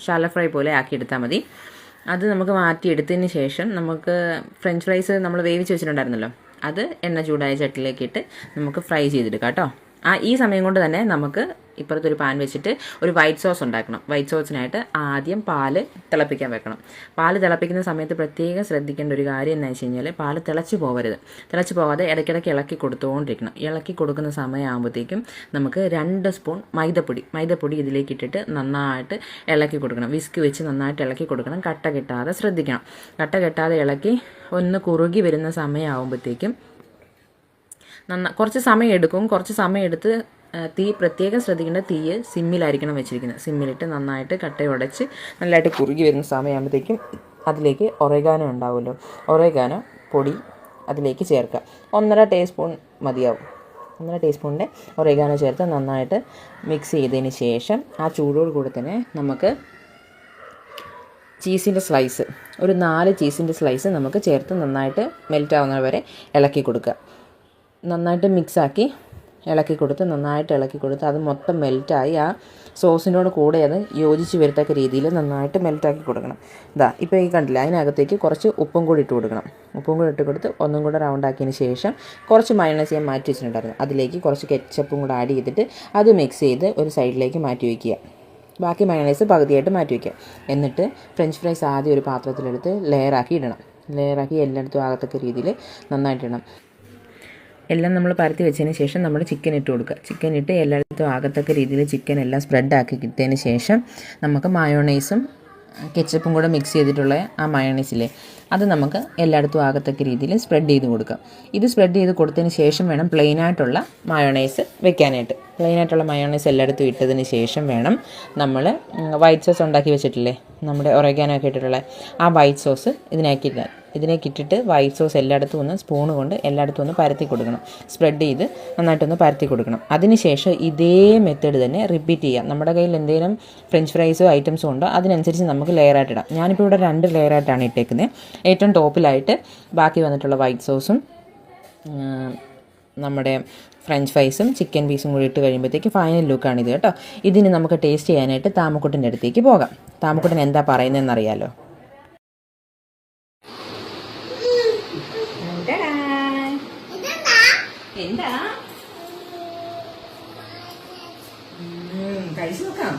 ഷാലോ ഫ്രൈ പോലെ ആക്കി എടുത്താൽ മതി. അത് നമുക്ക് മാറ്റിയെടുത്തതിന് ശേഷം നമുക്ക് ഫ്രഞ്ച് ഫ്രൈസ് നമ്മൾ വേവിച്ച് വെച്ചിട്ടുണ്ടായിരുന്നല്ലോ, അത് എണ്ണ ചൂടായ ചട്ടിയിലേക്ക് ഇട്ട് നമുക്ക് ഫ്രൈ ചെയ്തെടുക്കാം കേട്ടോ. ഈ സമയം കൊണ്ട് തന്നെ നമുക്ക് ഇപ്പുറത്തൊരു പാൻ വെച്ചിട്ട് ഒരു വൈറ്റ് സോസ് ഉണ്ടാക്കണം. വൈറ്റ് സോസിനായിട്ട് ആദ്യം പാല് തിളപ്പിക്കാൻ വെക്കണം. പാല് തിളപ്പിക്കുന്ന സമയത്ത് പ്രത്യേകം ശ്രദ്ധിക്കേണ്ട ഒരു കാര്യം എന്താണെന്ന് വെച്ച് കഴിഞ്ഞാൽ പാല് തിളച്ച് പോകരുത്. തിളച്ച് പോകാതെ ഇടയ്ക്കിടയ്ക്ക് ഇളക്കി കൊടുത്തുകൊണ്ടിരിക്കണം. ഇളക്കി കൊടുക്കുന്ന സമയമാകുമ്പോഴത്തേക്കും നമുക്ക് 2 സ്പൂൺ മൈദപ്പൊടി ഇതിലേക്ക് ഇട്ടിട്ട് നന്നായിട്ട് ഇളക്കി കൊടുക്കണം. വിസ്ക് വെച്ച് നന്നായിട്ട് ഇളക്കി കൊടുക്കണം. കട്ട കെട്ടാതെ ശ്രദ്ധിക്കണം. കട്ട കെട്ടാതെ ഇളക്കി ഒന്ന് കുറുകി വരുന്ന സമയമാകുമ്പോഴത്തേക്കും കുറച്ച് സമയം എടുക്കും. കുറച്ച് സമയം എടുത്ത് തീ പ്രത്യേകം ശ്രദ്ധിക്കേണ്ട, തീ സിമ്മിലായിരിക്കണം വെച്ചിരിക്കുന്നത്. സിമ്മിലിട്ട് നന്നായിട്ട് കട്ടയുടച്ച് നല്ലതായിട്ട് കുറുകി വരുന്ന സമയമാകുമ്പോഴത്തേക്കും അതിലേക്ക് ഒറേഗാനോ ഉണ്ടാവുമല്ലോ, ഒറേഗാനോ പൊടി അതിലേക്ക് ചേർക്കുക. 1.5 ടീസ്പൂൺ മതിയാവും. 1.5 ടീസ്പൂണിൻ്റെ ഒറേഗാനോ ചേർത്ത് നന്നായിട്ട് മിക്സ് ചെയ്തതിന് ശേഷം ആ ചൂടോട് കൂടെ തന്നെ നമുക്ക് ചീസിൻ്റെ സ്ലൈസ്, ഒരു 4 ചീസിൻ്റെ സ്ലൈസ് നമുക്ക് ചേർത്ത് നന്നായിട്ട് മെൽറ്റ് ആവുന്നത് വരെ ഇളക്കി കൊടുക്കുക. നന്നായിട്ട് മിക്സാക്കി ഇളക്കി കൊടുത്ത് അത് മൊത്തം മെൽറ്റായി ആ സോസിനോട് കൂടെ അത് യോജിച്ച് വരത്തക്ക രീതിയിൽ നന്നായിട്ട് മെൽറ്റാക്കി കൊടുക്കണം. ഇപ്പോൾ ഈ കണ്ടില്ല, അതിനകത്തേക്ക് കുറച്ച് ഉപ്പും കൂടി ഇട്ട് കൊടുക്കണം. ഉപ്പും കൂടി ഇട്ട് കൊടുത്ത് ഒന്നും കൂടെ റൗണ്ടാക്കിയതിന് ശേഷം കുറച്ച് മയോണൈസ് ഞാൻ മാറ്റി വെച്ചിട്ടുണ്ടായിരുന്നു. അതിലേക്ക് കുറച്ച് കെച്ചപ്പും കൂടെ ആഡ് ചെയ്തിട്ട് അത് മിക്സ് ചെയ്ത് ഒരു സൈഡിലേക്ക് മാറ്റി വയ്ക്കുക. ബാക്കി മയോണൈസ് പകുതിയായിട്ട് മാറ്റി വയ്ക്കുക. എന്നിട്ട് ഫ്രഞ്ച് ഫ്രൈസ് ആദ്യം ഒരു പാത്രത്തിലെടുത്ത് ലെയറാക്കി ഇടണം. ലെയറാക്കി എല്ലായിടത്തും ആകത്തക്ക രീതിയിൽ നന്നായിട്ട് ഇടണം. എല്ലാം നമ്മൾ പരത്തി വെച്ചതിന് ശേഷം നമ്മൾ ചിക്കൻ ഇട്ട് കൊടുക്കുക. ചിക്കൻ ഇട്ട് എല്ലായിടത്തും ആകത്തക്ക രീതിയിൽ ചിക്കൻ എല്ലാം സ്പ്രെഡാക്കി കിട്ടിയതിന് ശേഷം നമുക്ക് മയോണൈസും കെച്ചപ്പും കൂടെ മിക്സ് ചെയ്തിട്ടുള്ള ആ മയോണൈസിലെ അത് നമുക്ക് എല്ലായിടത്തും ആകത്തക്ക രീതിയിൽ സ്പ്രെഡ് ചെയ്ത് കൊടുക്കാം. ഇത് സ്പ്രെഡ് ചെയ്ത് കൊടുത്തതിന് ശേഷം വേണം പ്ലെയിനായിട്ടുള്ള മയോണൈസ് വെക്കാനായിട്ട്. പ്ലെയിനായിട്ടുള്ള മയോണൈസ് എല്ലായിടത്തും ഇട്ടതിന് ശേഷം വേണം നമ്മൾ വൈറ്റ് സോസ് ഉണ്ടാക്കി വെച്ചിട്ടില്ലേ, നമ്മുടെ ഒറേഗാനോ ഒക്കെ ഇട്ടിട്ടുള്ള ആ വൈറ്റ് സോസ് ഇതിനേക്ക് ഇട്ടിട്ട് വൈറ്റ് സോസ് എല്ലായിടത്തും ഒന്ന് സ്പൂൺ കൊണ്ട് എല്ലായിടത്തും ഒന്ന് പരത്തി കൊടുക്കണം. സ്പ്രെഡ് ചെയ്ത് നന്നായിട്ടൊന്ന് പരത്തി കൊടുക്കണം. അതിനുശേഷം ഇതേ മെത്തേഡ് തന്നെ റിപ്പീറ്റ് ചെയ്യാം. നമ്മുടെ കയ്യിൽ എന്തെങ്കിലും ഫ്രഞ്ച് ഫ്രൈസോ ഐറ്റംസോ ഉണ്ടോ അതിനനുസരിച്ച് നമുക്ക് ലെയറായിട്ട് ഇടാം. ഞാനിപ്പോൾ ഇവിടെ 2 ലെയറായിട്ടാണ് ഇട്ടേക്കുന്നത്. ഏറ്റവും ടോപ്പിലായിട്ട് ബാക്കി വന്നിട്ടുള്ള വൈറ്റ് സോസും നമ്മുടെ ഫ്രഞ്ച് ഫ്രൈസും ചിക്കൻ പീസും കൂടി ഇട്ട് കഴിയുമ്പോഴത്തേക്ക് ഫൈനൽ ലുക്കാണിത് കേട്ടോ. ഇതിന് നമുക്ക് ടേസ്റ്റ് ചെയ്യാനായിട്ട് താമക്കുട്ടൻ്റെ അടുത്തേക്ക് പോകാം. താമക്കുട്ടൻ എന്താ പറയുന്നതെന്നറിയാലോ. എന്താ കഴിച്ചു നോക്കാം.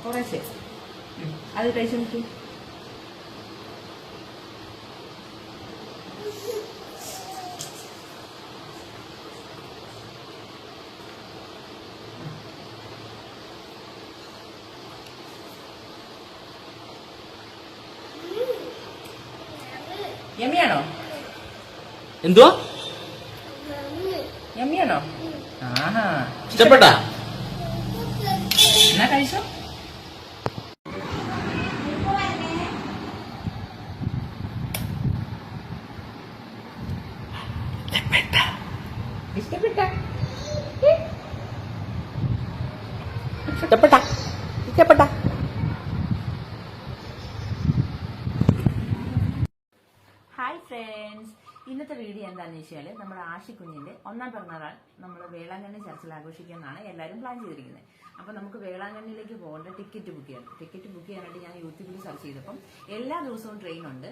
കുറച്ച് അത് കഴിച്ചു നോക്കി. യമ്മിയാണോ? എന്തുവാ യമ്മിയാണോ? ആഹാ, ഇഷ്ടപ്പെട്ടാ? എന്നാ കഴിച്ചോ. ഇഷ്ടപ്പെട്ട ഇഷ്ടപ്പെട്ട ഹായ് ഫ്രണ്ട്സ്, ഇന്നത്തെ വീഡിയോ എന്താണെന്ന് വെച്ചാൽ നമ്മുടെ ആഷിക്കുഞ്ഞിൻ്റെ 1ാം പിറന്നാൾ നമ്മൾ വേളാങ്കണ്ണി ചർച്ചിൽ ആഘോഷിക്കാമെന്നാണ് എല്ലാവരും പ്ലാൻ ചെയ്തിരിക്കുന്നത്. അപ്പോൾ നമുക്ക് വേളാങ്കണ്ണിയിലേക്ക് പോകേണ്ട ടിക്കറ്റ് ബുക്ക് ചെയ്യണം. ടിക്കറ്റ് ബുക്ക് ചെയ്യാനായിട്ട് ഞാൻ യൂട്യൂബിൽ സെർച്ച് ചെയ്തപ്പം എല്ലാ ദിവസവും ട്രെയിൻ ഉണ്ട്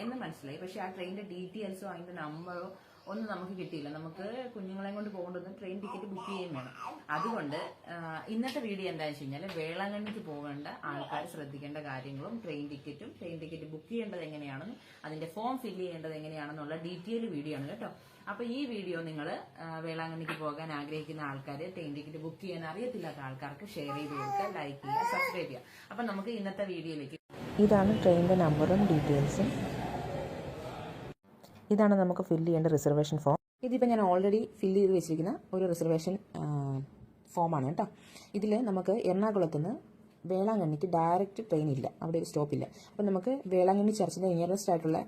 എന്ന് മനസ്സിലായി. പക്ഷേ ആ ട്രെയിനിൻ്റെ ഡീറ്റെയിൽസോ അതിൻ്റെ നമ്പറോ ഒന്നും നമുക്ക് കിട്ടിയില്ല. നമുക്ക് കുഞ്ഞുങ്ങളെ കൊണ്ട് പോകേണ്ടത് ട്രെയിൻ ടിക്കറ്റ് ബുക്ക് ചെയ്യുകയും വേണം. അതുകൊണ്ട് ഇന്നത്തെ വീഡിയോ എന്താണെന്ന് വെച്ച് കഴിഞ്ഞാൽ വേളാങ്കണ്ണിക്ക് പോകേണ്ട ആൾക്കാർ ശ്രദ്ധിക്കേണ്ട കാര്യങ്ങളും ട്രെയിൻ ടിക്കറ്റ് ബുക്ക് ചെയ്യേണ്ടത് എങ്ങനെയാണെന്നും അതിന്റെ ഫോം ഫില്ല് ചെയ്യേണ്ടത് എങ്ങനെയാണെന്നുള്ള ഡീറ്റെയിൽ വീഡിയോ ആണ് കേട്ടോ. അപ്പൊ ഈ വീഡിയോ നിങ്ങൾ വേളാങ്കണ്ണിക്ക് പോകാൻ ആഗ്രഹിക്കുന്ന ആൾക്കാർ, ട്രെയിൻ ടിക്കറ്റ് ബുക്ക് ചെയ്യാൻ അറിയത്തില്ലാത്ത ആൾക്കാർക്ക് ഷെയർ ചെയ്ത് കൊടുക്കുക, ലൈക്ക് ചെയ്യുക, സബ്സ്ക്രൈബ് ചെയ്യുക. അപ്പൊ നമുക്ക് ഇന്നത്തെ വീഡിയോയിലേക്ക്. ഇതാണ് ട്രെയിനിൻ്റെ നമ്പറും ഡീറ്റെയിൽസും. ഇതാണ് നമുക്ക് ഫില്ല് ചെയ്യേണ്ട റിസർവേഷൻ ഫോം. ഇതിപ്പോൾ ഞാൻ ഓൾറെഡി ഫില്ല് ചെയ്ത് വെച്ചിരിക്കുന്ന ഒരു റിസർവേഷൻ ഫോമാണ് കേട്ടോ. ഇതിൽ നമുക്ക് എറണാകുളത്തുനിന്ന് വേളാങ്കണ്ണിക്ക് ഡയറക്റ്റ് ട്രെയിൻ ഇല്ല, അവിടെ ഒരു സ്റ്റോപ്പില്ല. അപ്പോൾ നമുക്ക് വേളാങ്കണ്ണി ചർച്ചിൻ്റെ നിയറസ്റ്റ് ആയിട്ടുള്ള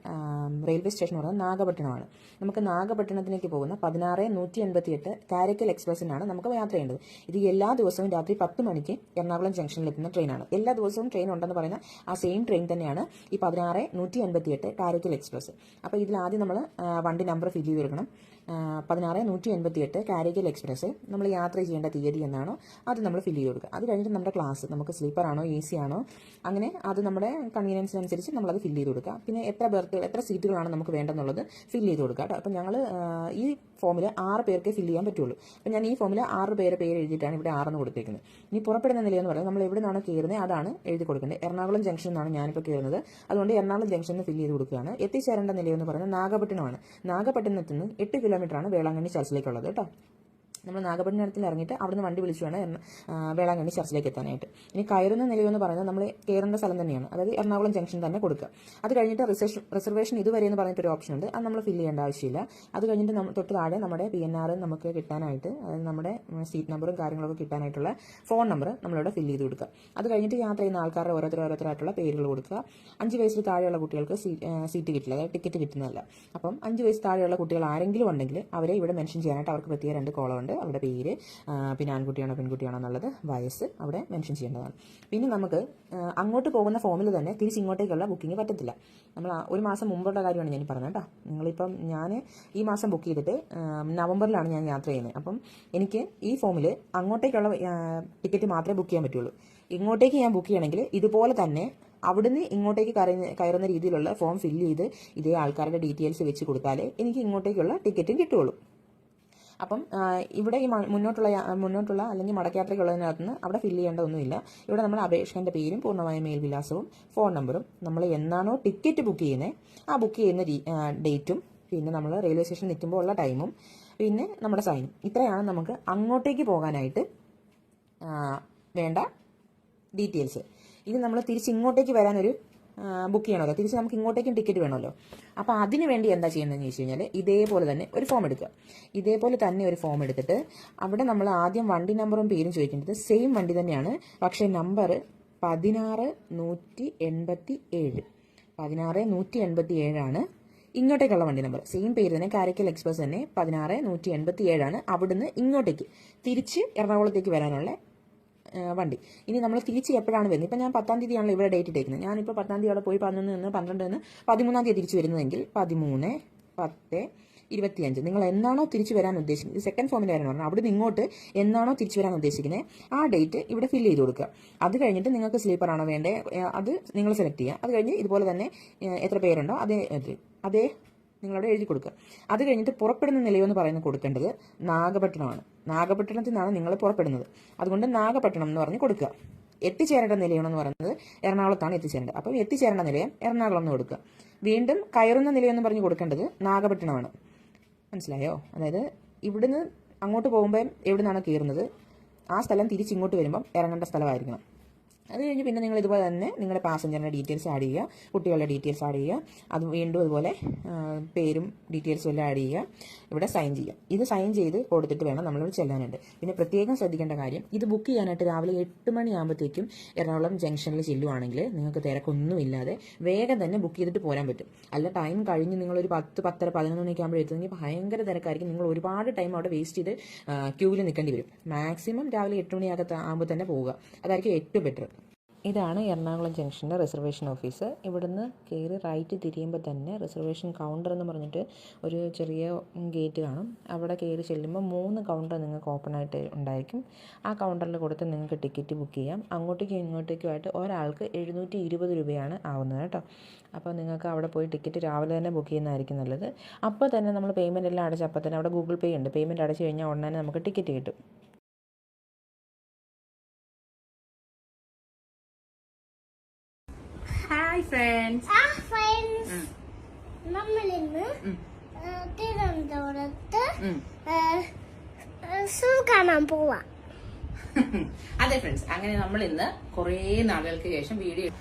റെയിൽവേ സ്റ്റേഷൻ പറയുന്നത് നാഗപട്ടണമാണ്. നമുക്ക് നാഗപട്ടണത്തിലേക്ക് പോകുന്ന 16-188 കാരക്കൽ എക്സ്പ്രസ്സിനാണ് നമുക്ക് യാത്ര ചെയ്യേണ്ടത്. ഇത് എല്ലാ ദിവസവും രാത്രി 10 മണിക്ക് എറണാകുളം ജംഗ്ഷനിൽ എത്തുന്ന ട്രെയിനാണ്. എല്ലാ ദിവസവും ട്രെയിൻ ഉണ്ടെന്ന് പറയുന്ന ആ സെയിം ട്രെയിൻ തന്നെയാണ് ഈ 16-188 കാരക്കൽ എക്സ്പ്രസ്. അപ്പോൾ ഇതിൽ ആദ്യം നമ്മൾ വണ്ടി നമ്പർ ഫില്ല് ചെയ്ത് കൊടുക്കണം. 16-188 കാരക്കൽ എക്സ്പ്രസ്. നമ്മൾ യാത്ര ചെയ്യേണ്ട തീയതി എന്നാണോ അത് നമ്മൾ ഫില്ല് ചെയ്ത് കൊടുക്കുക. അത് കഴിഞ്ഞിട്ട് നമ്മുടെ ക്ലാസ് നമുക്ക് സ്ലീപ്പർ ആണോ AC ആണോ അങ്ങനെ അത് നമ്മുടെ കൺവീനിയൻസിനനുസരിച്ച് നമ്മളത് ഫില്ല് ചെയ്ത് കൊടുക്കുക. പിന്നെ എത്ര സീറ്റുകളാണ് നമുക്ക് വേണ്ടെന്നുള്ളത് ഫില്ല് ചെയ്ത് കൊടുക്കുക കേട്ടോ. അപ്പം ഞങ്ങൾ ഈ ഫോമിൽ 6 പേർക്കേ ഫില്ല് ചെയ്യാൻ പറ്റുള്ളൂ. അപ്പം ഞാൻ ഈ ഫോമിൽ 6 പേര് എഴുതിയിട്ടാണ് ഇവിടെ 6 എന്ന് കൊടുത്തേക്കുന്നത്. ഇനി പുറപ്പെടുന്ന നിലയെന്ന് പറയുന്നത് നമ്മൾ എവിടെ നിന്നാണ് കയറുന്നത് അതാണ് എഴുതി കൊടുക്കേണ്ടത്. എറണാകുളം ജംഗ്ഷൻ എന്നാണ് ഞാനിപ്പോൾ കയറുന്നത്. അതുകൊണ്ട് എറണാകുളം ജംഗ്ഷനിൽ ഫില്ല് ചെയ്ത് കൊടുക്കുകയാണ്. എത്തിച്ചേരേണ്ട നിലയെന്ന് പറയുന്നത് നാഗപട്ടണമാണ്. നാഗപട്ടണത്തിൽ നിന്ന് 8 കിലോമീറ്ററാണ് വേളാങ്കണ്ണി ചർച്ചിലേക്കുള്ളത് കേട്ടോ. നമ്മൾ നാഗപട്ടണത്തിൽ ഇറങ്ങിയിട്ട് അവിടുന്ന് വണ്ടി വിളിച്ചു വേണം വേളാങ്കണ്ണി ചർച്ചിലേക്ക് എത്താനായിട്ട്. ഇനി കയറുന്ന നിലയെന്ന് പറയുന്നത് നമ്മൾ കയറേണ്ട സ്ഥലം തന്നെയാണ്, അതായത് എറണാകുളം ജംഗ്ഷൻ തന്നെ കൊടുക്കുക. അത് കഴിഞ്ഞിട്ട് റിസർവേഷൻ ഇതുവരെ എന്ന് പറഞ്ഞിട്ടൊരു ഓപ്ഷൻ ഉണ്ട്, അത് നമ്മൾ ഫില്ല് ചെയ്യേണ്ട ആവശ്യമില്ല. അത് കഴിഞ്ഞിട്ട് തൊട്ട് താഴെ നമ്മുടെ PNR നമുക്ക് കിട്ടാനായിട്ട്, അതായത് നമ്മുടെ സീറ്റ് നമ്പറും കാര്യങ്ങളൊക്കെ കിട്ടാനായിട്ടുള്ള ഫോൺ നമ്പർ നമ്മളിവിടെ ഫില്ല് ചെയ്ത് കൊടുക്കുക. അത് കഴിഞ്ഞിട്ട് യാത്ര ചെയ്യുന്ന ആൾക്കാരുടെ ഓരോരുത്തരായിട്ടുള്ള പേരുകൾ കൊടുക്കുക. 5 വയസ്സിൽ താഴെയുള്ള കുട്ടികൾക്ക് സീറ്റ് കിട്ടില്ല, അതായത് ടിക്കറ്റ് കിട്ടുന്നതല്ല. അപ്പം 5 വയസ്സ് താഴെയുള്ള കുട്ടികൾ ആരെങ്കിലും ഉണ്ടെങ്കിൽ അവരെ ഇവിടെ മെൻഷൻ ചെയ്യാനായിട്ട് അവർക്ക് പ്രത്യേക 2 കോളമുണ്ട്. അവരുടെ പേര്, പിന്നെ ആൺകുട്ടിയാണോ പെൺകുട്ടിയാണോ എന്നുള്ളത്, വയസ്സ് അവിടെ മെൻഷൻ ചെയ്യേണ്ടതാണ്. പിന്നെ നമുക്ക് അങ്ങോട്ട് പോകുന്ന ഫോമിൽ തന്നെ തിരിച്ച് ഇങ്ങോട്ടേക്കുള്ള ബുക്കിംഗ് പറ്റത്തില്ല. നമ്മൾ 1 മാസം മുമ്പുള്ള കാര്യമാണ് ഞാൻ പറഞ്ഞത് കേട്ടോ. നിങ്ങളിപ്പം ഞാൻ ഈ മാസം ബുക്ക് ചെയ്തിട്ട് നവംബറിലാണ് ഞാൻ യാത്ര ചെയ്യുന്നത്. അപ്പം എനിക്ക് ഈ ഫോമിൽ അങ്ങോട്ടേക്കുള്ള ടിക്കറ്റ് മാത്രമേ ബുക്ക് ചെയ്യാൻ പറ്റുള്ളൂ. ഇങ്ങോട്ടേക്ക് ഞാൻ ബുക്ക് ചെയ്യണമെങ്കിൽ ഇതുപോലെ തന്നെ അവിടുന്ന് ഇങ്ങോട്ടേക്ക് കയറുന്ന രീതിയിലുള്ള ഫോം ഫില്ല് ചെയ്ത് ഇതേ ആൾക്കാരുടെ ഡീറ്റെയിൽസ് വെച്ച് കൊടുത്താലേ എനിക്ക് ഇങ്ങോട്ടേക്കുള്ള ടിക്കറ്റും കിട്ടുള്ളൂ. അപ്പം ഇവിടെ ഈ മുന്നോട്ടുള്ള അല്ലെങ്കിൽ മടക്കയാത്രയ്ക്കുള്ളതിനകത്ത് നിന്ന് അവിടെ ഫില്ല് ചെയ്യേണ്ടതൊന്നുമില്ല. ഇവിടെ നമ്മൾ അപേക്ഷകൻ്റെ പേരും പൂർണ്ണമായ മേൽവിലാസവും ഫോൺ നമ്പറും നമ്മൾ എന്നാണോ ടിക്കറ്റ് ബുക്ക് ചെയ്യുന്നത് ആ ബുക്ക് ചെയ്യുന്ന ഡേറ്റും പിന്നെ നമ്മൾ റെയിൽവേ സ്റ്റേഷനിൽ നിൽക്കുമ്പോൾ ഉള്ള ടൈമും പിന്നെ നമ്മുടെ സൈനും, ഇത്രയാണ് നമുക്ക് അങ്ങോട്ടേക്ക് പോകാനായിട്ട് വേണ്ട ഡീറ്റെയിൽസ്. ഇത് നമ്മൾ തിരിച്ച് ഇങ്ങോട്ടേക്ക് വരാനൊരു ബുക്ക് ചെയ്യണമല്ലോ, തിരിച്ച് നമുക്ക് ഇങ്ങോട്ടേക്കും ടിക്കറ്റ് വേണമല്ലോ. അപ്പോൾ അതിന് വേണ്ടി എന്താ ചെയ്യുന്നതെന്ന് ചോദിച്ചു കഴിഞ്ഞാൽ ഇതേപോലെ തന്നെ ഒരു ഫോം എടുക്കുക. ഇതേപോലെ തന്നെ ഒരു ഫോം എടുത്തിട്ട് അവിടെ നമ്മൾ ആദ്യം വണ്ടി നമ്പറും പേരും ചോദിക്കേണ്ടത് സെയിം വണ്ടി തന്നെയാണ്, പക്ഷേ നമ്പർ 16-187 16-187 ഇങ്ങോട്ടേക്കുള്ള വണ്ടി നമ്പർ. സെയിം പേര് തന്നെ, കാരക്കൽ എക്സ്പ്രസ് തന്നെ, 16-187 അവിടുന്ന് ഇങ്ങോട്ടേക്ക് തിരിച്ച് എറണാകുളത്തേക്ക് വരാനുള്ള വണ്ടി. ഇനി നമ്മൾ തിരിച്ച് എപ്പോഴാണ് വരുന്നത്? ഇപ്പം ഞാൻ 10-ാം തീയതിയാണല്ലോ ഇവിടെ ഡേറ്റ് ഇട്ടേക്കുന്നത്. ഞാനിപ്പോൾ 10-ാം തീയതി അവിടെ പോയി 11 നിന്ന് 12 നിന്ന് 13-ാം തീയതി തിരിച്ച് വരുന്നതെങ്കിൽ 13-10-25 നിങ്ങൾ എന്നാണോ തിരിച്ചു വരാൻ ഉദ്ദേശിക്കുന്നത്, സെക്കൻഡ് ഫോമിൻ്റെ കാര്യം പറഞ്ഞാൽ അവിടെ നിന്ന് ഇങ്ങോട്ട് എന്നാണോ തിരിച്ചു വരാൻ ഉദ്ദേശിക്കുന്നത് ആ ഡേറ്റ് ഇവിടെ ഫില്ല് ചെയ്ത് കൊടുക്കുക. അത് കഴിഞ്ഞിട്ട് നിങ്ങൾക്ക് സ്ലീപ്പർ ആണോ വേണ്ടേ അത് നിങ്ങൾ സെലക്ട് ചെയ്യുക. അത് കഴിഞ്ഞ് ഇതുപോലെ തന്നെ എത്ര പേരുണ്ടോ അതേ നിങ്ങളവിടെ എഴുതി കൊടുക്കുക. അത് കഴിഞ്ഞിട്ട് പുറപ്പെടുന്ന നിലയെന്ന് പറയുന്നത് കൊടുക്കേണ്ടത് നാഗപട്ടണമാണ്. നാഗപട്ടണത്തിൽ നിന്നാണ് നിങ്ങൾ പുറപ്പെടുന്നത്, അതുകൊണ്ട് നാഗപട്ടണം എന്ന് പറഞ്ഞ് കൊടുക്കുക. എത്തിച്ചേരേണ്ട നിലയമെന്ന് പറയുന്നത് എറണാകുളത്താണ് എത്തിച്ചേരേണ്ടത്. അപ്പം എത്തിച്ചേരേണ്ട നിലയം എറണാകുളം എന്ന് കൊടുക്കുക. വീണ്ടും കയറുന്ന നിലയെന്ന് പറഞ്ഞ് കൊടുക്കേണ്ടത് നാഗപട്ടണമാണ്. മനസ്സിലായോ? അതായത് ഇവിടുന്ന് അങ്ങോട്ട് പോകുമ്പോൾ എവിടെ നിന്നാണ് കയറുന്നത് ആ സ്ഥലം തിരിച്ചിങ്ങോട്ട് വരുമ്പം ഇറങ്ങേണ്ട സ്ഥലമായിരിക്കണം. അത് കഴിഞ്ഞ് പിന്നെ നിങ്ങൾ ഇതുപോലെ തന്നെ നിങ്ങളുടെ പാസഞ്ചറിൻ്റെ ഡീറ്റെയിൽസ് ആഡ് ചെയ്യുക, കുട്ടികളുടെ ഡീറ്റെയിൽസ് ആഡ് ചെയ്യുക, അത് വീണ്ടും അതുപോലെ പേരും ഡീറ്റെയിൽസും എല്ലാം ആഡ് ചെയ്യുക, ഇവിടെ സൈൻ ചെയ്യുക. ഇത് സൈൻ ചെയ്ത് കൊടുത്തിട്ട് വേണം നമ്മളിവിടെ ചെല്ലാനുണ്ട്. പിന്നെ പ്രത്യേകം ശ്രദ്ധിക്കേണ്ട കാര്യം, ഇത് ബുക്ക് ചെയ്യാനായിട്ട് രാവിലെ 8 മണിയാകുമ്പോഴത്തേക്കും എറണാകുളം ജംഗ്ഷനിൽ ചെല്ലുവാണെങ്കിൽ നിങ്ങൾക്ക് തിരക്കൊന്നുമില്ലാതെ വേഗം തന്നെ ബുക്ക് ചെയ്തിട്ട് പോരാൻ പറ്റും. അല്ല ടൈം കഴിഞ്ഞ് നിങ്ങളൊരു 10, 10:30, 11 മണിയൊക്കെ ആകുമ്പോൾ എത്തുന്നെങ്കിൽ ഭയങ്കര തിരക്കായിരിക്കും. നിങ്ങൾ ഒരുപാട് ടൈം അവിടെ വേസ്റ്റ് ചെയ്ത് ക്യൂവിൽ നിൽക്കേണ്ടി വരും. മാക്സിമം രാവിലെ 8 മണിയാകത്ത് ആകുമ്പോൾ തന്നെ പോവുക, അതായിരിക്കും ഏറ്റവും ബെറ്റർ. ഇതാണ് എറണാകുളം ജംഗ്ഷൻ്റെ റിസർവേഷൻ ഓഫീസ്. ഇവിടുന്ന് കയറി റൈറ്റ് തിരിയുമ്പോൾ തന്നെ റിസർവേഷൻ കൗണ്ടർ എന്ന് പറഞ്ഞിട്ട് ഒരു ചെറിയ ഗേറ്റ് കാണും. അവിടെ കയറി ചെല്ലുമ്പോൾ 3 കൗണ്ടർ നിങ്ങൾക്ക് ഓപ്പണായിട്ട് ഉണ്ടായിരിക്കും. ആ കൗണ്ടറിൽ കൊടുത്ത് നിങ്ങൾക്ക് ടിക്കറ്റ് ബുക്ക് ചെയ്യാം. അങ്ങോട്ടേക്കും ഇങ്ങോട്ടേക്കുമായിട്ട് ഒരാൾക്ക് 720 രൂപയാണ് ആവുന്നത് കേട്ടോ. അപ്പോൾ നിങ്ങൾക്ക് അവിടെ പോയി ടിക്കറ്റ് രാവിലെ തന്നെ ബുക്ക് ചെയ്യുന്നതായിരിക്കും നല്ലത്. അപ്പോൾ തന്നെ നമ്മൾ പേയ്മെൻറ്റ് എല്ലാം അടച്ച് അപ്പോൾ തന്നെ അവിടെ ഗൂഗിൾ പേ ഉണ്ട്. പേയ്മെൻറ്റ് അടച്ച് കഴിഞ്ഞാൽ ഉടനെ നമുക്ക് ടിക്കറ്റ് കിട്ടും. Hi friends. നമ്മളിന്ന് തിരുവനന്തപുരത്ത് സൂ കാണാൻ പോവാ. അതെ ഫ്രണ്ട്സ്, അങ്ങനെ നമ്മൾ ഇന്ന് കുറേ നാളുകൾക്ക് ശേഷം വീഡിയോ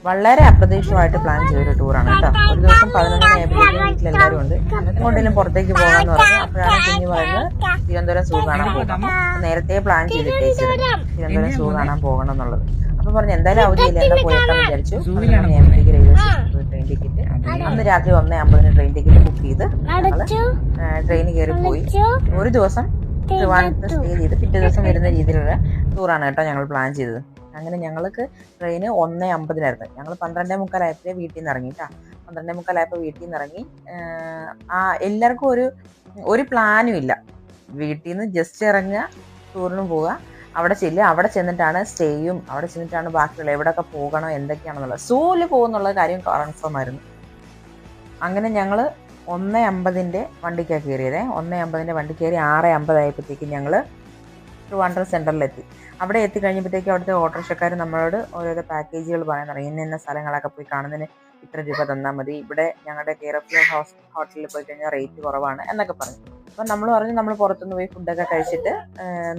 വളരെ അപ്രതീക്ഷിതമായിട്ട് പ്ലാൻ ചെയ്തൊരു ടൂറാണ് കേട്ടോ. ഒരു ദിവസം 11 മണിയായപ്പോഴേക്കും വീട്ടിലെല്ലാവരും ഉണ്ട്, എങ്ങോട്ടെങ്കിലും പുറത്തേക്ക് പോകാമെന്ന് പറഞ്ഞു. അപ്പോഴാണ് കുഞ്ഞു പറയുന്നത് തിരുവനന്തപുരം സൂ കാണാൻ പോകാം. നേരത്തെ പ്ലാൻ ചെയ്തിട്ടേ തിരുവനന്തപുരം സൂ കാണാൻ പോകണം എന്നുള്ളത്. അപ്പൊ പറഞ്ഞു എന്തായാലും അവധിയില്ല, എന്താ പോയേക്കാന്ന് വിചാരിച്ചു. 11 മണിയായപ്പോഴേക്ക് റെയിൽവേ സ്റ്റേഷനിൽ ട്രെയിൻ ടിക്കറ്റ്, അന്ന് രാത്രി 1:50 ട്രെയിൻ ടിക്കറ്റ് ബുക്ക് ചെയ്ത് ട്രെയിനിൽ കയറി പോയി. ഒരു ദിവസം ട്രിവാൻഡ്രത്ത് സ്റ്റേ ചെയ്ത് പിറ്റേ ദിവസം വരുന്ന രീതിയിലുള്ള ടൂറാണ് കേട്ടോ ഞങ്ങൾ പ്ലാൻ ചെയ്തത്. അങ്ങനെ ഞങ്ങൾക്ക് ട്രെയിന് 1:50 ഞങ്ങൾ 12:45 വീട്ടിൽ നിന്ന് ഇറങ്ങി കേട്ടോ. 12:45 വീട്ടിൽ നിന്ന് ഇറങ്ങി. എല്ലാവർക്കും ഒരു പ്ലാനും ഇല്ല. വീട്ടിൽ നിന്ന് ജസ്റ്റ് ഇറങ്ങുക, ടൂറിന് പോവുക, അവിടെ ചെല്ലുക, അവിടെ ചെന്നിട്ടാണ് സ്റ്റേയും, അവിടെ ചെന്നിട്ടാണ് ബാക്കിയുള്ള എവിടെയൊക്കെ പോകണോ എന്തൊക്കെയാണെന്നുള്ളത്. സൂവിൽ പോകുന്നുള്ള കാര്യം കൺഫേം ആയിരുന്നു. അങ്ങനെ ഞങ്ങൾ 1:50 വണ്ടിക്കാണ് കയറിയത്. 1:50 വണ്ടി കയറി 6:50 ആയപ്പോഴത്തേക്കും ഞങ്ങൾ ട്രിവാൻഡ്രം സെൻറ്ററിലെത്തി. അവിടെ എത്തിക്കഴിഞ്ഞപ്പോഴത്തേക്കും അവിടുത്തെ ഓട്ടോറിക്ഷക്കാർ നമ്മളോട് ഓരോരോ പാക്കേജുകൾ പറയാൻ തുടങ്ങി. ഇന്ന സ്ഥലങ്ങളൊക്കെ പോയി കാണുന്നതിന് ഇത്ര രൂപ തന്നാൽ മതി, ഇവിടെ ഞങ്ങളുടെ കെയർ ഓഫ് ഹോട്ടലിൽ പോയി കഴിഞ്ഞാൽ റേറ്റ് കുറവാണ് എന്നൊക്കെ പറഞ്ഞു. അപ്പം നമ്മൾ പറഞ്ഞു നമ്മൾ പുറത്തുനിന്ന് പോയി ഫുഡൊക്കെ കഴിച്ചിട്ട്